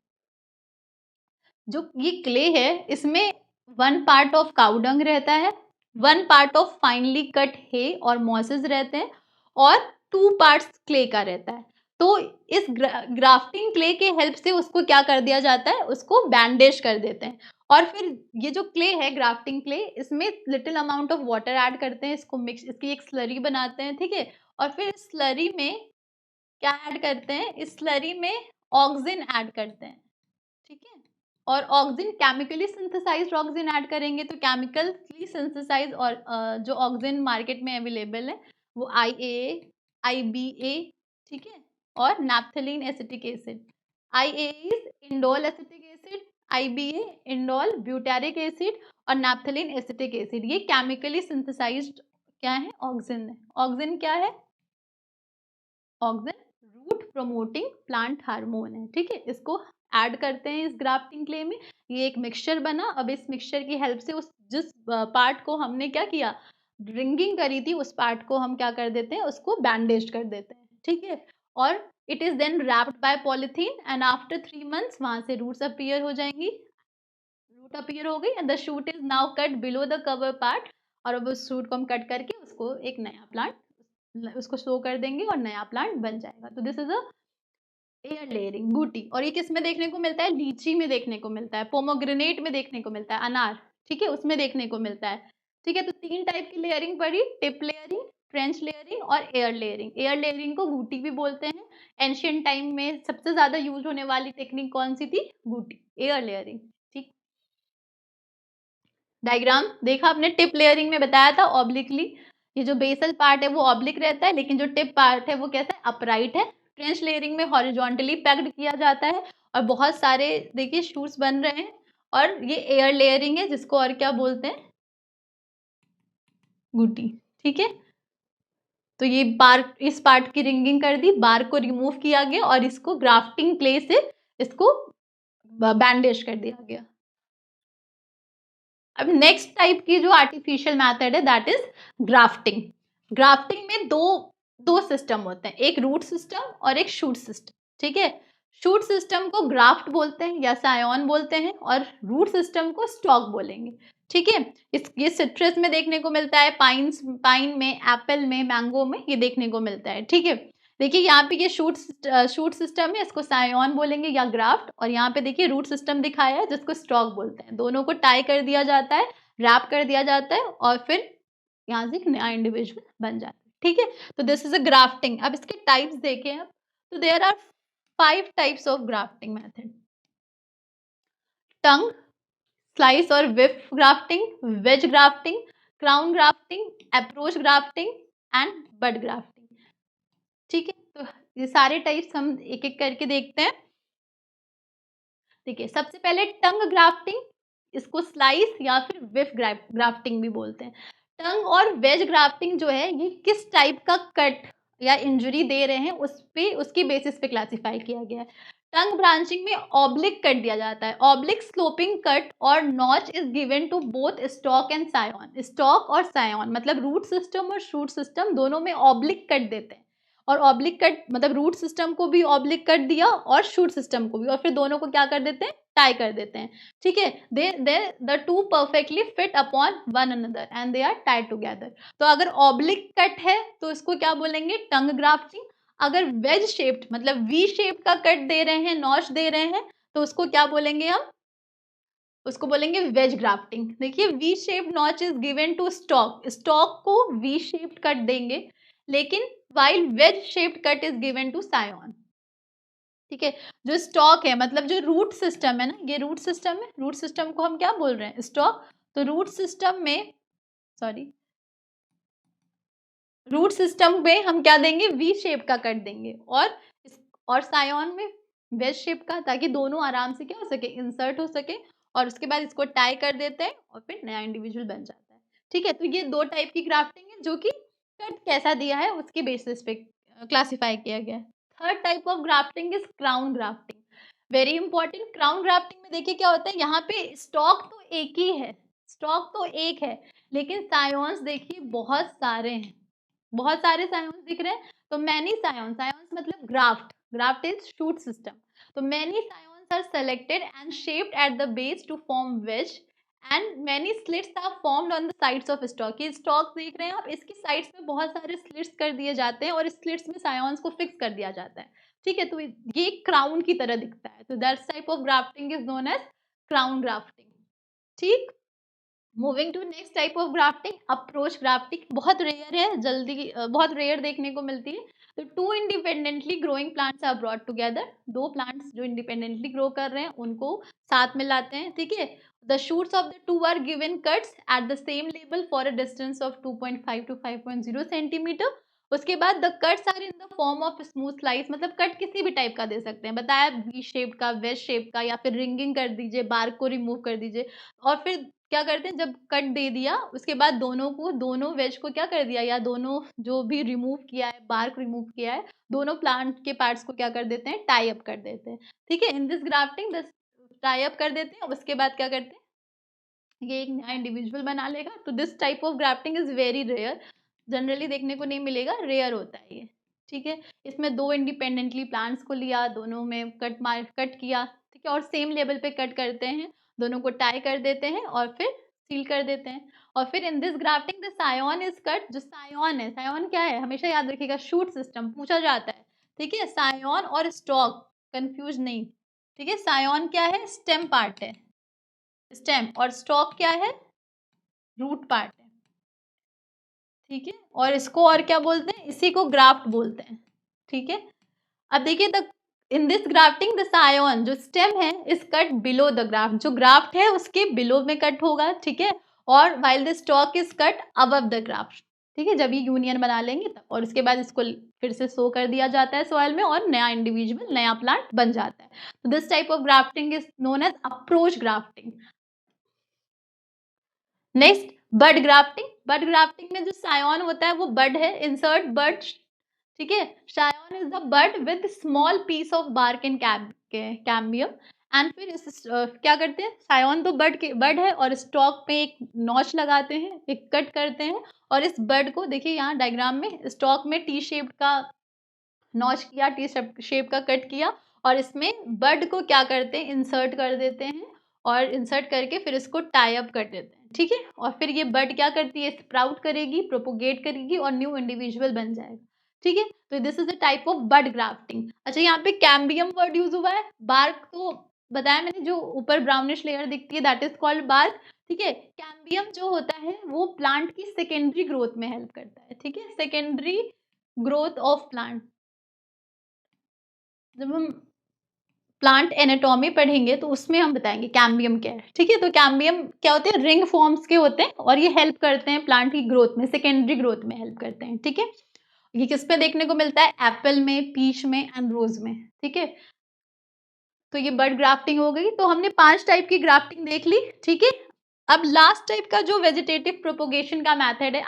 जो ये क्ले है इसमें 1 पार्ट ऑफ काउडंग रहता है, 1 पार्ट ऑफ फाइनली कट हे और मॉसेस रहते हैं, और 2 पार्ट्स क्ले का रहता है। तो इस ग्राफ्टिंग क्ले के हेल्प से उसको क्या कर दिया जाता है, उसको बैंडेज कर देते हैं। और फिर ये जो क्ले है ग्राफ्टिंग क्ले, इसमें little amount of water add करते हैं, इसको मिक्स, इसकी एक स्लरी बनाते हैं। ठीक है, और फिर इस स्लरी में क्या ऐड करते हैं, इस स्लरी में ऑक्सिन ऐड करते हैं। ठीक है, और auxin chemically synthesised auxin add करेंगे, तो केमिकली सिंथेसाइज और जो ऑक्सिन मार्केट में अवेलेबल है वो IAA, IBA, ठीक है, और naphthalene acetic acid. IAA is indole acetic acid, IBA indole butyric acid, और नैप्थलीन एसिटिक एसिड, ये केमिकली सिंथेसाइज्ड क्या है, ऑक्सिन है। ऑक्सिन क्या है, auxin root promoting plant hormone है। ठीक है, इसको ऐड करते हैं इस ग्राफ्टिंग क्ले में, ये एक मिक्सचर बना। अब इस मिक्सचर की हेल्प से उस जिस पार्ट को हमने क्या किया, रिंगिंग करी थी, उस पार्ट को हम क्या कर देते हैं, उसको बैंडेज कर देते हैं। ठीक है, और it is then wrapped by polythene, and after 3 months वहां से रूट्स अपीयर हो जाएंगी, रूट अपीयर हो गई, and the shoot is now cut below the cover part. और अब उस शूट को हम कट करके उसको एक नया प्लांट उसको शो कर देंगे और नया प्लांट बन जाएगा। तो this is a air layering बूटी। और ये किस में देखने को मिलता है, लीची में देखने को मिलता है, पोमोग्रेनेट में देखने को मिलता है, अनार, ठीक है, उसमें देखने को मिलता है। ठीक है, तो 3 टाइप की लेयरिंग पड़ी, टिप लेयरिंग, ट्रेंच लेयरिंग और एयर लेयरिंग। एयर लेयरिंग को गूटी भी बोलते हैं। एंशियंट टाइम में सबसे ज्यादा यूज होने वाली टेक्निक कौन सी थी? गूटी, एयर लेयरिंग। ठीक, डायग्राम देखा आपने, टिप लेयरिंग में बताया था ऑब्लिकली, ये जो बेसल पार्ट है वो ऑब्लिक रहता है, लेकिन जो टिप पार्ट है वो कैसा है? अपराइट है। ट्रेंच लेयरिंग में हॉरिजॉन्टली पैक्ड किया जाता है और बहुत सारे देखिए शूट्स बन रहे हैं। और ये एयर लेयरिंग है जिसको और क्या बोलते हैं? गूटी। ठीक है, तो ये बार, इस पार्ट की रिंगिंग कर दी, बार को रिमूव किया गया और इसको ग्राफ्टिंग प्ले से इसको बैंडेज कर दिया गया। अब नेक्स्ट टाइप की जो आर्टिफिशियल मेथड है दैट इज ग्राफ्टिंग। ग्राफ्टिंग में दो सिस्टम होते हैं, एक रूट सिस्टम और एक शूट सिस्टम। ठीक है, शूट सिस्टम को ग्राफ्ट बोलते हैं या सायोन बोलते हैं और रूट सिस्टम को स्टॉक बोलेंगे। ठीक है, ये सिट्रस में देखने को मिलता है, पाइन में, एप्पल में, मैंगो में ये देखने को मिलता है। ठीक है, देखिए यहाँ पे ये शूट सिस्टम है, इसको सायोन बोलेंगे या ग्राफ्ट, और यहाँ पे देखिए रूट सिस्टम दिखाया है जिसको स्टॉक बोलते हैं। दोनों को टाई कर दिया जाता है, रैप कर दिया जाता है और फिर यहाँ से एक नया इंडिविजुअल बन जाता है। ठीक है, तो दिस इज अ ग्राफ्टिंग। अब इसके टाइप्स देखें आप, तो there are 5 types of grafting method. Tongue, slice और whip grafting, wedge grafting, crown grafting, approach grafting and bud grafting. ठीक है, तो ये सारे टाइप्स हम एक एक करके देखते हैं। देखिए, सबसे पहले टंग ग्राफ्टिंग, इसको स्लाइस या फिर विफ ग्राफ्टिंग भी बोलते हैं। टंग और वेज ग्राफ्टिंग जो है ये किस टाइप का कट या इंजरी दे रहे हैं उस पे, उसकी बेसिस पे क्लासिफाई किया गया है। टंग ब्रांचिंग में ऑब्लिक कट दिया जाता है, ऑब्लिक स्लोपिंग कट और notch is given to both stock and scion. Stock और सायोन मतलब रूट सिस्टम और शूट सिस्टम दोनों में ऑब्लिक कट देते हैं। और ऑब्लिक कट मतलब रूट सिस्टम को भी ऑब्लिक कट दिया और शूट सिस्टम को भी, और फिर दोनों को क्या कर देते हैं? टाई कर देते हैं। ठीक है, they the two perfectly fit upon one another and they are tied together. तो अगर ऑब्लिक कट है तो इसको क्या बोलेंगे? Tongue grafting. अगर वेज शेप्ड मतलब वी शेप का कट दे रहे हैं, नॉच दे रहे हैं, तो उसको क्या बोलेंगे हम? उसको बोलेंगे वेज ग्राफ्टिंग। देखिए, V shape notch is given to stock, stock को वी शेप्ड कट देंगे, लेकिन while wedge shaped cut is given to scion. ठीक है, जो स्टॉक है मतलब जो रूट सिस्टम है ना, ये रूट सिस्टम है, रूट सिस्टम को हम क्या बोल रहे हैं? स्टॉक। तो रूट सिस्टम में, सॉरी, रूट सिस्टम में हम क्या देंगे? वी शेप का कट देंगे, और सायोन में वेज शेप का, ताकि दोनों आराम से क्या हो सके? इंसर्ट हो सके, और उसके बाद इसको टाई कर देते हैं और फिर नया इंडिविजुअल बन जाता है। ठीक है, तो ये दो टाइप की ग्राफ्टिंग है जो कि कट कैसा दिया है उसके बेसिस पे क्लासिफाई किया गया है। Third type of grafting is crown grafting. Very important. Crown grafting में देखिए क्या होता है, यहाँ पे स्टॉक तो एक ही है, स्टॉक तो एक है, लेकिन सायोन्स देखिए बहुत सारे हैं, बहुत सारे सायोन्स दिख रहे हैं। तो मैनी सायोन्स, सायोन्स मतलब graft, graft is shoot system. तो many scions are selected and shaped at the base to form wedge and many slits are formed on the sides of stock. ये स्टॉक देख रहे हैं आप, इसकी sides में बहुत सारे स्लिट्स कर दिए जाते हैं और इस स्लिट्स में सायोन्स को फिक्स कर दिया जाता है। ठीक है, तो ये क्राउन की तरह दिखता है, तो that type of grafting is known as crown grafting. ठीक, moving to next type of grafting, approach grafting. बहुत रेयर है, बहुत रेयर देखने को मिलती है। तो two independently growing plants are brought together, दो प्लांट्स जो इंडिपेंडेंटली ग्रो कर रहे हैं उनको साथ में लाते हैं। ठीक है, the shoots of the two are given cuts at the same level for a distance of 2.5 to 5.0 centimetre. उसके बाद the cuts are in the form of smooth slice, मतलब कट किसी भी टाइप का दे सकते हैं, बताया वी शेप का, वेज शेप का, या फिर रिंगिंग कर दीजिए, बार्क को रिमूव कर दीजिए। और फिर क्या करते हैं, जब कट दे दिया उसके बाद दोनों वेज को क्या कर दिया, या दोनों जो भी रिमूव किया है, बार्क रिमूव किया है, दोनों प्लांट के पार्ट्स को क्या कर देते हैं? टाई अप कर देते हैं। ठीक है, इन this grafting this tie up कर देते हैं, उसके बाद क्या करते हैं? ये एक नया इंडिविजुअल बना लेगा। तो this type of grafting is very rare, generally देखने को नहीं मिलेगा, रेयर होता है ये। ठीक है, इसमें दो इंडिपेंडेंटली प्लांट्स को लिया, दोनों में कट किया। ठीक है, और सेम लेवल पे कट करते हैं, दोनों को टाई कर देते हैं और फिर सील कर देते हैं। और फिर in this grafting the scion is cut. जो सायोन है, सायोन क्या है? हमेशा याद रखिएगा, शूट सिस्टम पूछा जाता है। ठीक है, सायोन और स्टॉक कंफ्यूज नहीं। ठीक है, सायोन क्या है? स्टेम पार्ट है, स्टेम, और स्टॉक क्या है? रूट पार्ट है। ठीक है, और इसको और क्या बोलते हैं, इसी को ग्राफ्ट बोलते हैं। ठीक है, अब देखिए the in this grafting the scion जो स्टेम है is cut below the graft, जो ग्राफ्ट है उसके बिलो में कट होगा। ठीक है, और while the stock is cut above the graft. ठीक है, जब ये यूनियन बना लेंगे तब, और उसके बाद इसको फिर से सो कर दिया जाता है सॉइल में और नया इंडिविजुअल नया प्लांट बन जाता है। तो this type of grafting is known as approach grafting. Next, bud grafting. Bud grafting में जो सायोन होता है वो बड है, इंसर्ट बड। ठीक है, scion is the bud with small piece of bark and cambium. And फिर क्या करते हैं, सायोन तो बड है और स्टॉक पे एक नॉच लगाते हैं, एक कट करते हैं, और इस बड को देखिए यहाँ डायग्राम में स्टॉक में टी शेप का नॉच किया, टी शेप का कट किया, और इसमें बड को क्या करते हैं, इंसर्ट कर देते हैं, और इंसर्ट करके फिर इसको टाई अप कर देते हैं। ठीक है, और फिर ये बड क्या करती है, स्प्राउट करेगी, प्रोपोगेट करेगी और न्यू इंडिविजुअल बन जाएगा। ठीक है, तो this is the type of bud grafting. अच्छा, यहाँ पे कैम्बियम वर्ड यूज हुआ है, बार्क तो बताया मैंने, जो ऊपर ब्राउनिश लेयर दिखती है दैट इज कॉल्ड बार्क। ठीक है, कैम्बियम जो होता है वो प्लांट की सेकेंडरी ग्रोथ में हेल्प करता है। ठीक है, सेकेंडरी ग्रोथ ऑफ प्लांट। जब हम प्लांट एनाटॉमी पढ़ेंगे तो उसमें हम बताएंगे कैम्बियम क्या है। ठीक है, तो कैम्बियम क्या होते हैं, रिंग फॉर्म्स के होते हैं, और ये हेल्प करते हैं प्लांट की ग्रोथ में, सेकेंडरी ग्रोथ में हेल्प करते हैं। ठीक है, ये किस पे देखने को मिलता है, एप्पल में, पीच में एंड रोज में। ठीक है, तो ये बड ग्राफ्टिंग हो गई। तो हमने 5 टाइप की ग्राफ्टिंग देख ली। ठीक है, अब लास्ट टाइप का जो वेजिटेटिव प्रोपोगेशन का मेथड है,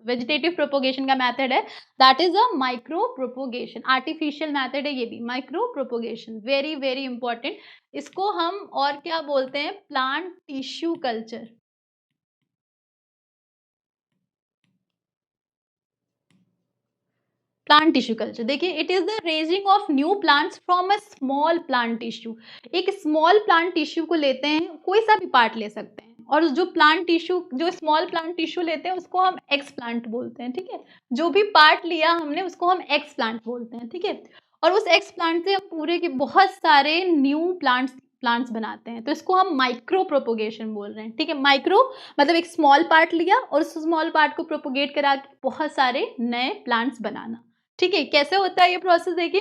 वेजिटेटिव प्रोपोगेशन का मेथड है, that is a micro propagation. Artificial method है ये भी, micro propagation, very very important. इसको हम और क्या बोलते हैं, plant tissue culture. Plant tissue culture देखिए, it is the raising of new plants from a small plant tissue. एक स्मॉल प्लांट टिश्यू को लेते हैं, कोई सा भी पार्ट ले सकते हैं, और जो प्लांट टिश्यू, जो स्मॉल प्लांट टिश्यू लेते हैं उसको हम एक्स प्लांट बोलते हैं। ठीक है, जो भी पार्ट लिया हमने उसको हम एक्स प्लांट बोलते हैं। ठीक है, और उस एक्स प्लांट से हम पूरे के बहुत सारे न्यू प्लांट्स बनाते हैं, तो इसको हम माइक्रो प्रोपोगेशन बोल रहे हैं। ठीक है, माइक्रो मतलब एक स्मॉल पार्ट लिया और उस स्मॉल पार्ट को प्रोपोगेट करा के बहुत सारे नए प्लांट्स बनाना। ठीक है, कैसे होता है ये प्रोसेस देखिए,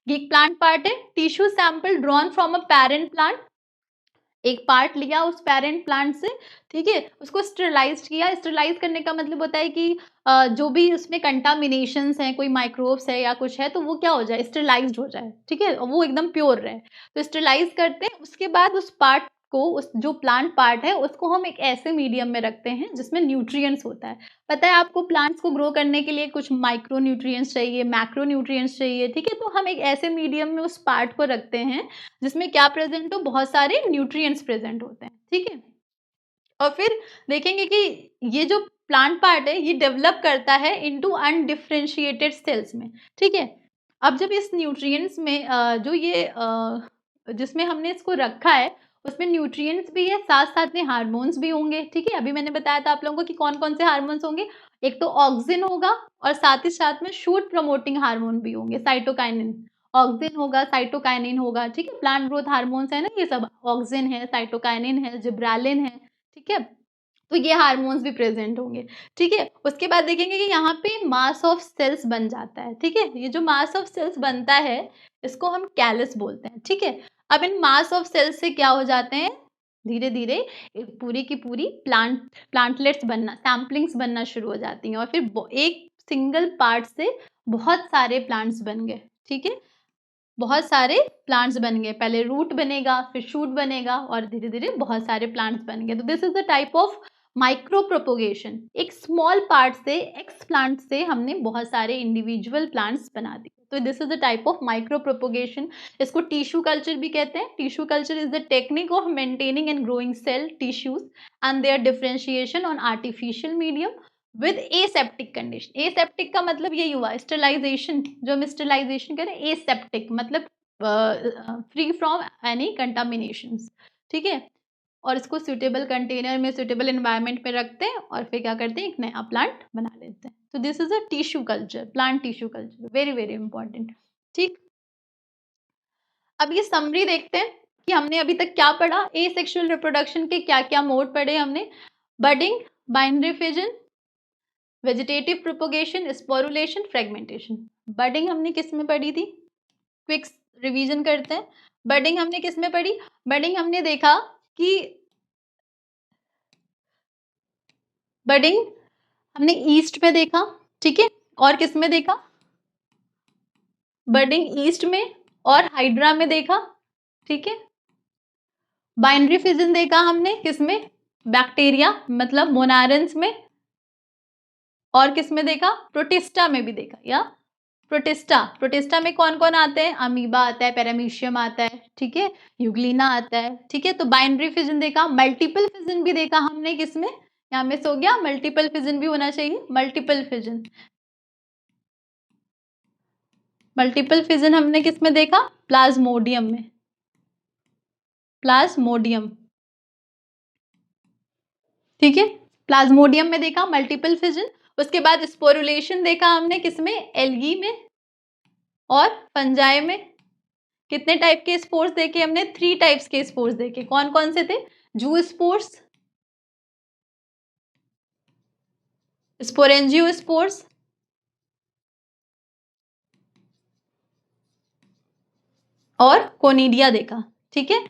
एक प्लांट पार्ट है, tissue sample drawn from a parent plant, एक पार्ट लिया उस पेरेंट प्लांट से। ठीक है, उसको स्टरलाइज किया। स्टरलाइज करने का मतलब होता है कि जो भी उसमें कंटामिनेशंस हैं, कोई माइक्रोब्स है या कुछ है, तो वो क्या हो जाए, स्टरलाइज्ड हो जाए। ठीक है, वो एकदम प्योर रहे, तो स्टरलाइज करते हैं। उसके बाद उस पार्ट को, उस जो प्लांट पार्ट है उसको हम एक ऐसे मीडियम में रखते हैं जिसमें न्यूट्रिएंट्स होता है। पता है आपको, प्लांट्स को ग्रो करने के लिए कुछ माइक्रो न्यूट्रिएंट्स चाहिए, मैक्रो न्यूट्रिएंट्स चाहिए। ठीक है, तो हम एक ऐसे मीडियम में उस पार्ट को रखते हैं जिसमें क्या प्रेजेंट हो, बहुत सारे न्यूट्रिएंट्स प्रेजेंट होते हैं। ठीक है, और फिर देखेंगे कि ये जो प्लांट पार्ट है ये डेवलप करता है इनटू अनडिफरेंशिएटेड सेल्स में। ठीक है, अब जब इस न्यूट्रिएंट्स में जो ये जिसमें हमने इसको रखा है उसमें न्यूट्रिएंट्स भी है, साथ साथ में हार्मोन्स भी होंगे। ठीक है, अभी मैंने बताया था आप लोगों को कि कौन कौन से हार्मोन्स होंगे, एक तो ऑक्सिन होगा और साथ ही साथ में शूट प्रमोटिंग हार्मोन भी होंगे, साइटोकाइनिन। ऑक्सिन होगा, साइटोकाइनिन होगा। ठीक है, प्लांट ग्रोथ हार्मोन्स है ना ये सब, ऑक्सिन है, साइटोकाइनिन है, जिब्रालिन है। ठीक है, तो ये हार्मोन्स भी प्रेजेंट होंगे। ठीक है, उसके बाद देखेंगे कि यहाँ पे मास ऑफ सेल्स बन जाता है। ठीक है, ये जो मास ऑफ सेल्स बनता है इसको हम कैलस बोलते हैं। ठीक है, अब इन मास ऑफ सेल्स से क्या हो जाते हैं, धीरे धीरे पूरी की पूरी प्लांटलेट्स बनना, सैम्पलिंग्स बनना शुरू हो जाती हैं, और फिर एक सिंगल पार्ट से बहुत सारे प्लांट्स बन गए। ठीक है, बहुत सारे प्लांट्स बन गए, पहले रूट बनेगा, फिर शूट बनेगा, और धीरे धीरे बहुत सारे प्लांट्स बन गए। तो this is the type of micro propagation. एक स्मॉल पार्ट से, एक्स प्लांट से हमने बहुत सारे इंडिविजुअल प्लांट्स बना दिए, तो this is the type of micro propagation. इसको टिश्यू कल्चर भी कहते हैं। Tissue culture is the technique of maintaining and growing cell tissues and their differentiation on artificial medium with aseptic condition. Aseptic का मतलब यही हुआ, स्टरलाइजेशन, जो हम स्टरलाइजेशन करें, एसेप्टिक मतलब फ्री फ्रॉम एनी कंटामिनेशंस। ठीक है, और इसको सुटेबल कंटेनर में, सुटेबल एनवायरनमेंट में रखते हैं, और फिर क्या करते हैं, एक नया प्लांट बना लेते हैं। तो this is a tissue culture, plant tissue culture, very very important. ठीक, अब ये समरी देखते हैं कि हमने अभी तक क्या पढ़ा। एसेक्सुअल रिप्रोडक्शन के क्या क्या मोड पढ़े हमने, budding, binary fission, vegetative propagation, sporulation, fragmentation. Budding हमने किस में पढ़ी थी? क्विक रिवीजन करते हैं। बडिंग हमने किस में पढ़ी? बडिंग हमने देखा कि बडिंग हमने ईस्ट में देखा, ठीक है, और किस में देखा? बडिंग ईस्ट में और हाइड्रा में देखा, ठीक है। बाइनरी फिजन देखा हमने किसमें? बैक्टीरिया मतलब मोनारेंस में, और किस में देखा? प्रोटिस्टा में भी देखा। या प्रोटिस्टा में कौन कौन आते हैं? अमीबा आता है, पैरामीशियम आता है, ठीक है, यूग्लिना आता है, ठीक है। तो बाइनरी फिजन देखा। मल्टीपल फिजन भी देखा हमने किसमें? यहाँ मिस हो गया, मल्टीपल फिजन भी होना चाहिए। मल्टीपल फिजन, मल्टीपल फिजन हमने किसमें देखा? प्लाज्मोडियम में, प्लाज्मोडियम, ठीक है, प्लाज्मोडियम में देखा मल्टीपल फिजन। उसके बाद स्पोरुलेशन देखा हमने किसमें? एल्गी में और फंजाई में। कितने टाइप के स्पोर्स देखे हमने? 3 टाइप्स के स्पोर्स देखे। कौन कौन से थे? जू स्पोर्स, स्पोरेंजियो स्पोर्स और कोनिडिया देखा, ठीक है।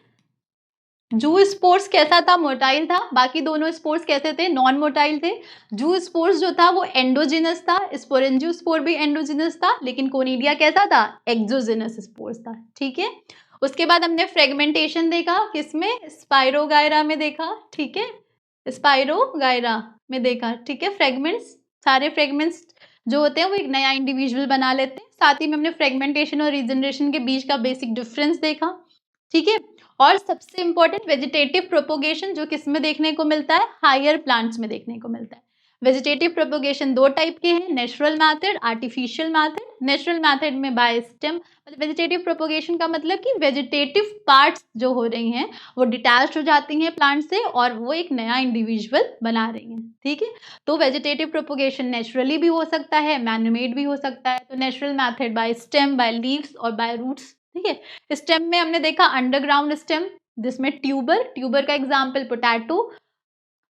जू स्पोर्स कैसा था? मोटाइल था। बाकी दोनों स्पोर्स कैसे थे? नॉन मोटाइल थे। जू स्पोर्स जो था वो एंडोजिनस था, स्पोरेंजियो स्पोर भी एंडोजिनस था, लेकिन कोनिडिया कैसा था? एक्सोजिनस स्पोर्स था, ठीक है। उसके बाद हमने फ्रेगमेंटेशन देखा किसमें? स्पाइरोगायरा में देखा, ठीक है, स्पाइरोगायरा में देखा, ठीक है। फ्रेगमेंट्स, सारे फ्रेगमेंट्स जो होते हैं वो एक नया इंडिविजुअल बना लेते हैं। साथ ही में हमने फ्रेगमेंटेशन और रीजनरेशन के बीच का बेसिक डिफरेंस देखा, ठीक है। और सबसे इंपॉर्टेंट वेजिटेटिव प्रोपोगेशन जो किसमें देखने को मिलता है? हायर प्लांट्स में देखने को मिलता है। वेजिटेटिव प्रोपोगेशन 2 टाइप के हैं, natural method, artificial method. Natural method में बाय स्टेम, मतलब वेजिटेटिव प्रोपोगेशन का मतलब कि वेजिटेटिव पार्ट्स जो हो रही हैं वो डिटैच हो जाती हैं प्लांट से और वो एक नया इंडिविजुअल बना रही हैं, ठीक है। तो वेजिटेटिव प्रोपोगेशन नेचुरली भी हो सकता है, मैनमेड भी हो सकता है। तो natural method by stem, by leaves और बाय रूट्स, ठीक है। स्टेम में हमने देखा अंडरग्राउंड स्टेम जिसमें ट्यूबर, ट्यूबर का एग्जाम्पल पोटैटो,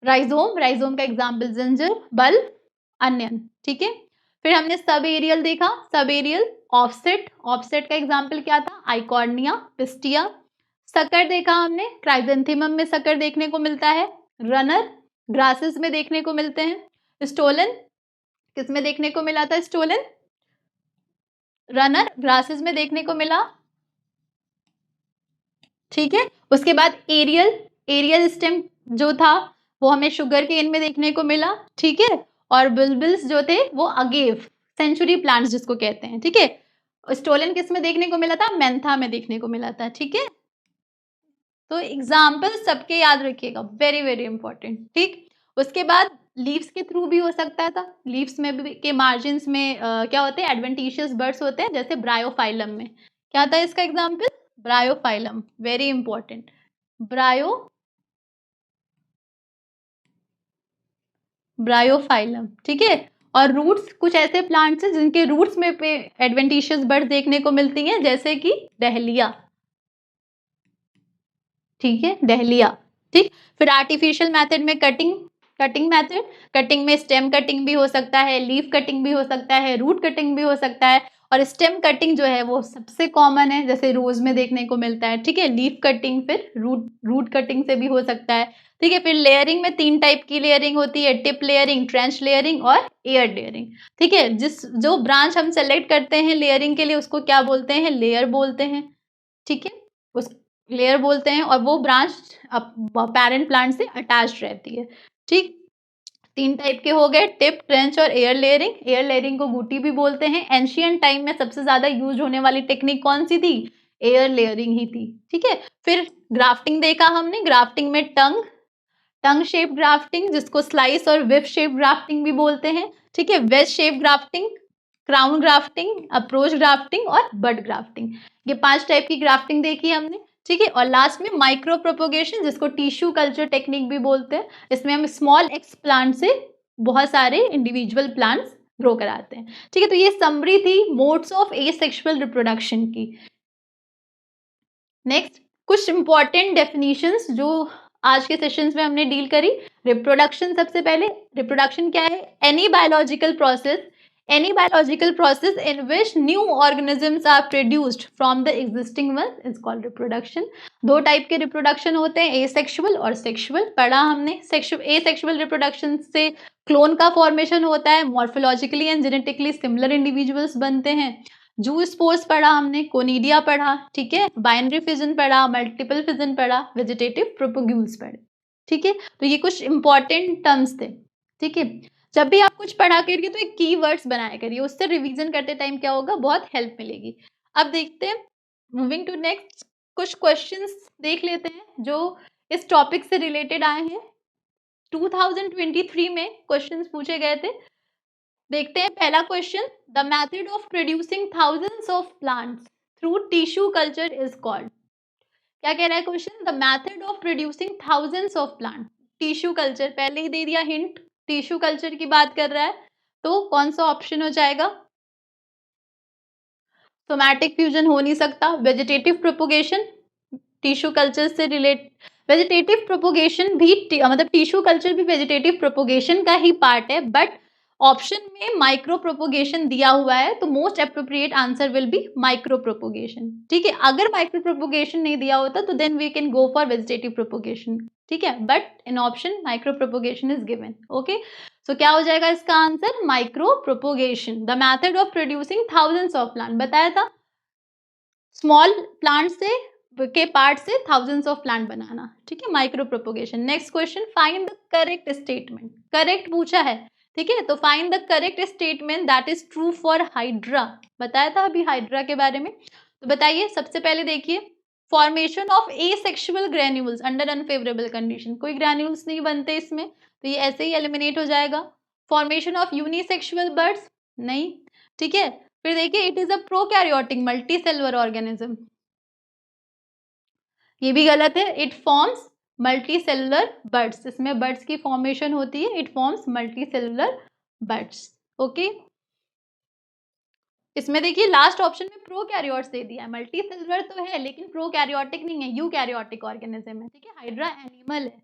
राइजोम, राइजोम का एग्जाम्पल जिंजर, बल्ब, अनियन, ठीक है। फिर हमने सब एरियल देखा, सब एरियल, ऑफसेट, ऑफसेट का एग्जाम्पल क्या था? Eichhornia, pistia. सकर देखा हमने, क्राइजेंथेमम में सकर देखने को मिलता है। रनर ग्रासेस में देखने को मिलते हैं। स्टोलन किस में देखने को मिला था? स्टोलन, रनर ग्रासेस में देखने को मिला, ठीक है। उसके बाद एरियल, एरियल स्टेम जो था वो हमें शुगर केन में देखने को मिला, ठीक है। और बुलबुल्स जो थे वो अगेव, सेंचुरी प्लांट्स जिसको कहते हैं, ठीक है। स्टोलन किस में देखने को मिला था? मेंथा में देखने को मिला था, ठीक है। तो एग्जाम्पल सबके याद रखिएगा, वेरी वेरी इंपॉर्टेंट, ठीक। उसके बाद लीव्स के थ्रू भी हो सकता था। लीव्स में भी के मार्जिन में क्या होते हैं? एडवेंटिशियस बर्ड्स होते हैं, जैसे ब्रायोफाइलम में क्या था इसका example? Bryophyllum, very important, Bryophyllum, ठीक है। और रूट्स, कुछ ऐसे प्लांट्स हैं जिनके रूट्स में पे एडवेंटिशियस बर्ड्स देखने को मिलती हैं, जैसे कि डहलिया, ठीक है, डहलिया, ठीक। फिर आर्टिफिशियल मेथड में कटिंग, कटिंग मेथड, कटिंग में स्टेम कटिंग भी हो सकता है, लीफ कटिंग भी हो सकता है, रूट कटिंग भी हो सकता है। और स्टेम कटिंग जो है वो सबसे कॉमन है, जैसे रोज में देखने को मिलता है, ठीक है। लीफ कटिंग फिर रूट कटिंग से भी हो सकता है, ठीक है। फिर लेयरिंग में 3 टाइप की लेयरिंग होती है, टिप लेयरिंग, ट्रेंच लेयरिंग और एयर लेयरिंग, ठीक है। जो ब्रांच हम सेलेक्ट करते हैं लेयरिंग के लिए उसको क्या बोलते हैं? लेयर बोलते हैं, ठीक है, उस लेयर बोलते हैं। और वो ब्रांच पेरेंट प्लांट से अटैच रहती है, ठीक। 3 टाइप के हो गए, टिप, ट्रेंच और एयर लेयरिंग। एयर लेयरिंग को बूटी भी बोलते हैं। एंशियंट टाइम में सबसे ज्यादा यूज होने वाली टेक्निक कौन सी थी? एयर लेयरिंग ही थी, ठीक है। फिर ग्राफ्टिंग देखा हमने, ग्राफ्टिंग में टंग शेप ग्राफ्टिंग जिसको स्लाइस और विप शेप ग्राफ्टिंग भी बोलते हैं, ठीक है। Veg shape grafting, crown grafting, approach grafting और बड ग्राफ्टिंग, ये 5 टाइप की ग्राफ्टिंग देखी हमने, ठीक है। और लास्ट में माइक्रो प्रोपोगेशन जिसको टिश्यू कल्चर टेक्निक भी बोलते हैं, इसमें हम स्मॉल एक्स प्लांट से बहुत सारे इंडिविजुअल प्लांट्स ग्रो कराते हैं, ठीक है। तो ये समरी थी मोड्स ऑफ एसेक्सुअल रिप्रोडक्शन की। नेक्स्ट कुछ इंपॉर्टेंट डेफिनेशंस जो आज के सेशंस में हमने डील करी रिप्रोडक्शन। सबसे पहले रिप्रोडक्शन क्या है? Any biological process in which new organisms are produced from the existing one is called reproduction. दो टाइप के रिप्रोडक्शन होते हैं, एसेक्सुअल और सेक्सुअल। पढ़ा हमने। एसेक्सुअल रिप्रोडक्शन से क्लोन का फॉर्मेशन होता है, morphologically and genetically similar individuals बनते हैं। जू स्पोर्स पढ़ा हमने, कोनिडिया पढ़ा, ठीक है, बाइनरी फिजन पढ़ा, मल्टीपल फिजन पढ़ा, वेजिटेटिव प्रोपोग्यूल्स पढ़े, ठीक है। तो ये कुछ इंपॉर्टेंट टर्म्स थे, ठीक है। जब भी आप कुछ पढ़ा करिए तो एक कीवर्ड्स बनाया करिए, उससे रिवीजन करते टाइम क्या होगा, बहुत हेल्प मिलेगी। अब देखते हैं, मूविंग टू नेक्स्ट, कुछ क्वेश्चंस देख लेते हैं जो इस टॉपिक से रिलेटेड आए हैं। 2023 में क्वेश्चंस पूछे गए थे। देखते हैं पहला question, the method of producing thousands of plants through tissue culture is called. क्या कह रहा है question? The method of producing thousands of plant, tissue culture, पहले ही दे दिया हिंट, टिश्यू कल्चर की बात कर रहा है। तो कौन सा ऑप्शन हो जाएगा? सोमैटिक फ्यूजन हो नहीं सकता। वेजिटेटिव प्रोपोगेशन, टिश्यू कल्चर से रिलेट, वेजिटेटिव प्रोपोगेशन भी मतलब टिश्यू कल्चर भी वेजिटेटिव प्रोपोगेशन का ही पार्ट है, बट ऑप्शन में माइक्रो प्रोपोगेशन दिया हुआ है, तो most appropriate answer will be micro propagation, ठीक है। अगर माइक्रो प्रोपोगेशन नहीं दिया होता तो then we can go for vegetative propagation, ठीक है, but in option micro propagation is given, okay. So क्या हो जाएगा इसका answer? Micro propagation, the method of producing thousands of plant. बताया था स्मॉल प्लांट से के पार्ट से थाउजेंड्स ऑफ प्लांट बनाना, ठीक है, micro propagation. Next question, find the correct statement, correct पूछा है, ठीक है। तो find the correct statement that is true for hydra. बताया था अभी हाइड्रा के बारे में, तो बताइए। सबसे पहले देखिए, formation of asexual granules under unfavourable condition, कोई ग्रैन्यूल्स नहीं बनते इसमें, तो ये ऐसे ही एलिमिनेट हो जाएगा। फॉर्मेशन ऑफ यूनिसेक्सुअल बर्ड्स, नहीं, ठीक है। फिर देखिए, it is a prokaryotic multicellular organism, ये भी गलत है। इट फॉर्म्स मल्टीसेलुलर बर्ड्स, इसमें बर्ड्स की फॉर्मेशन होती है, it forms multicellular birds, okay. इसमें देखिए लास्ट ऑप्शन में प्रोकैरियोट्स दे दिया है, मल्टीसेलुलर तो है लेकिन प्रोकैरियोटिक नहीं है, यूकैरियोटिक ऑर्गेनिज्म है, ठीक है। हाइड्रा एनिमल है,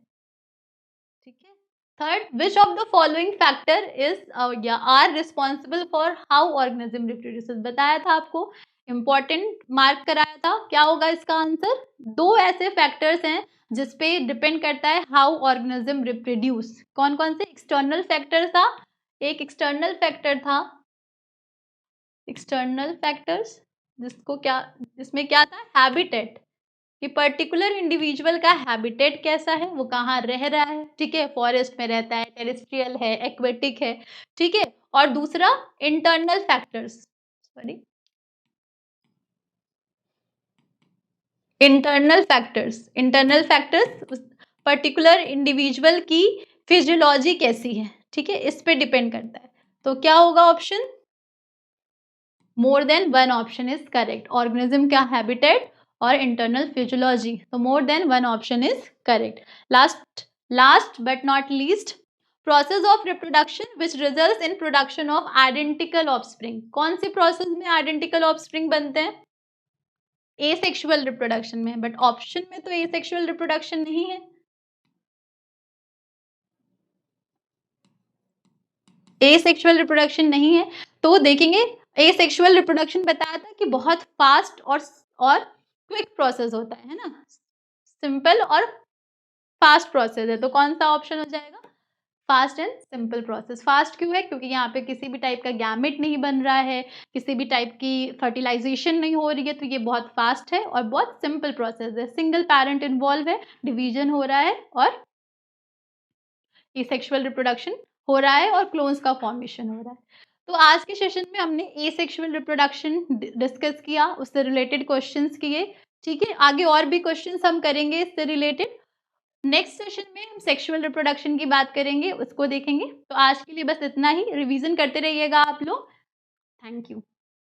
ठीक है। Third, which of the following factor is या are responsible for how organism reproduces. बताया था आपको, इंपॉर्टेंट मार्क कराया था, क्या होगा इसका आंसर? दो ऐसे फैक्टर्स हैं जिसपे डिपेंड करता है हाउ ऑर्गेनिज्म रिप्रोड्यूस। कौन कौन से? एक्सटर्नल फैक्टर था, एक एक्सटर्नल फैक्टर था, एक्सटर्नल फैक्टर्स जिसमें क्या था? हैबिटेट, कि पर्टिकुलर इंडिविजुअल का हैबिटेट कैसा है, वो कहाँ रह रहा है, ठीक है, फॉरेस्ट में रहता है, टेरेस्ट्रियल है, एक्वेटिक है, ठीक है। और दूसरा internal factors, sorry, internal factors particular individual की फिजियोलॉजी कैसी है, ठीक है, इस पे डिपेंड करता है। तो क्या होगा option? More than one option is correct, organism का हैबिटेट और इंटरनल फिजियोलॉजी, तो मोर than one option is correct. Last but not least, process of reproduction which results in production of identical offspring. कौन सी process में identical offspring बनते हैं? Asexual reproduction में, but option में तो एसेक्सुअल रिप्रोडक्शन नहीं है, एसेक्सुअल रिप्रोडक्शन नहीं है। तो देखेंगे, एसेक्सुअल रिप्रोडक्शन बताया था कि बहुत फास्ट और क्विक प्रोसेस होता है ना, सिंपल और फास्ट प्रोसेस है, तो कौन सा ऑप्शन हो जाएगा? Fast and simple process. Fast क्यों है? क्योंकि यहाँ पे किसी भी टाइप का गैमेट नहीं बन रहा है, किसी भी टाइप की फर्टिलाइजेशन नहीं हो रही है, तो ये बहुत फास्ट है और बहुत सिंपल प्रोसेस है, सिंगल पेरेंट इन्वॉल्व है, डिवीजन हो रहा है और एसेक्सुअल रिप्रोडक्शन हो रहा है और क्लोन्स का फॉर्मेशन हो रहा है। तो आज के सेशन में हमने एसेक्सुअल रिप्रोडक्शन डिस्कस किया, उससे रिलेटेड क्वेश्चंस किए, ठीक है। आगे और भी क्वेश्चंस हम करेंगे इससे रिलेटेड। नेक्स्ट सेशन में हम सेक्सुअल रिप्रोडक्शन की बात करेंगे, उसको देखेंगे। तो आज के लिए बस इतना ही, रिवीजन करते रहिएगा आप लोग। Thank you.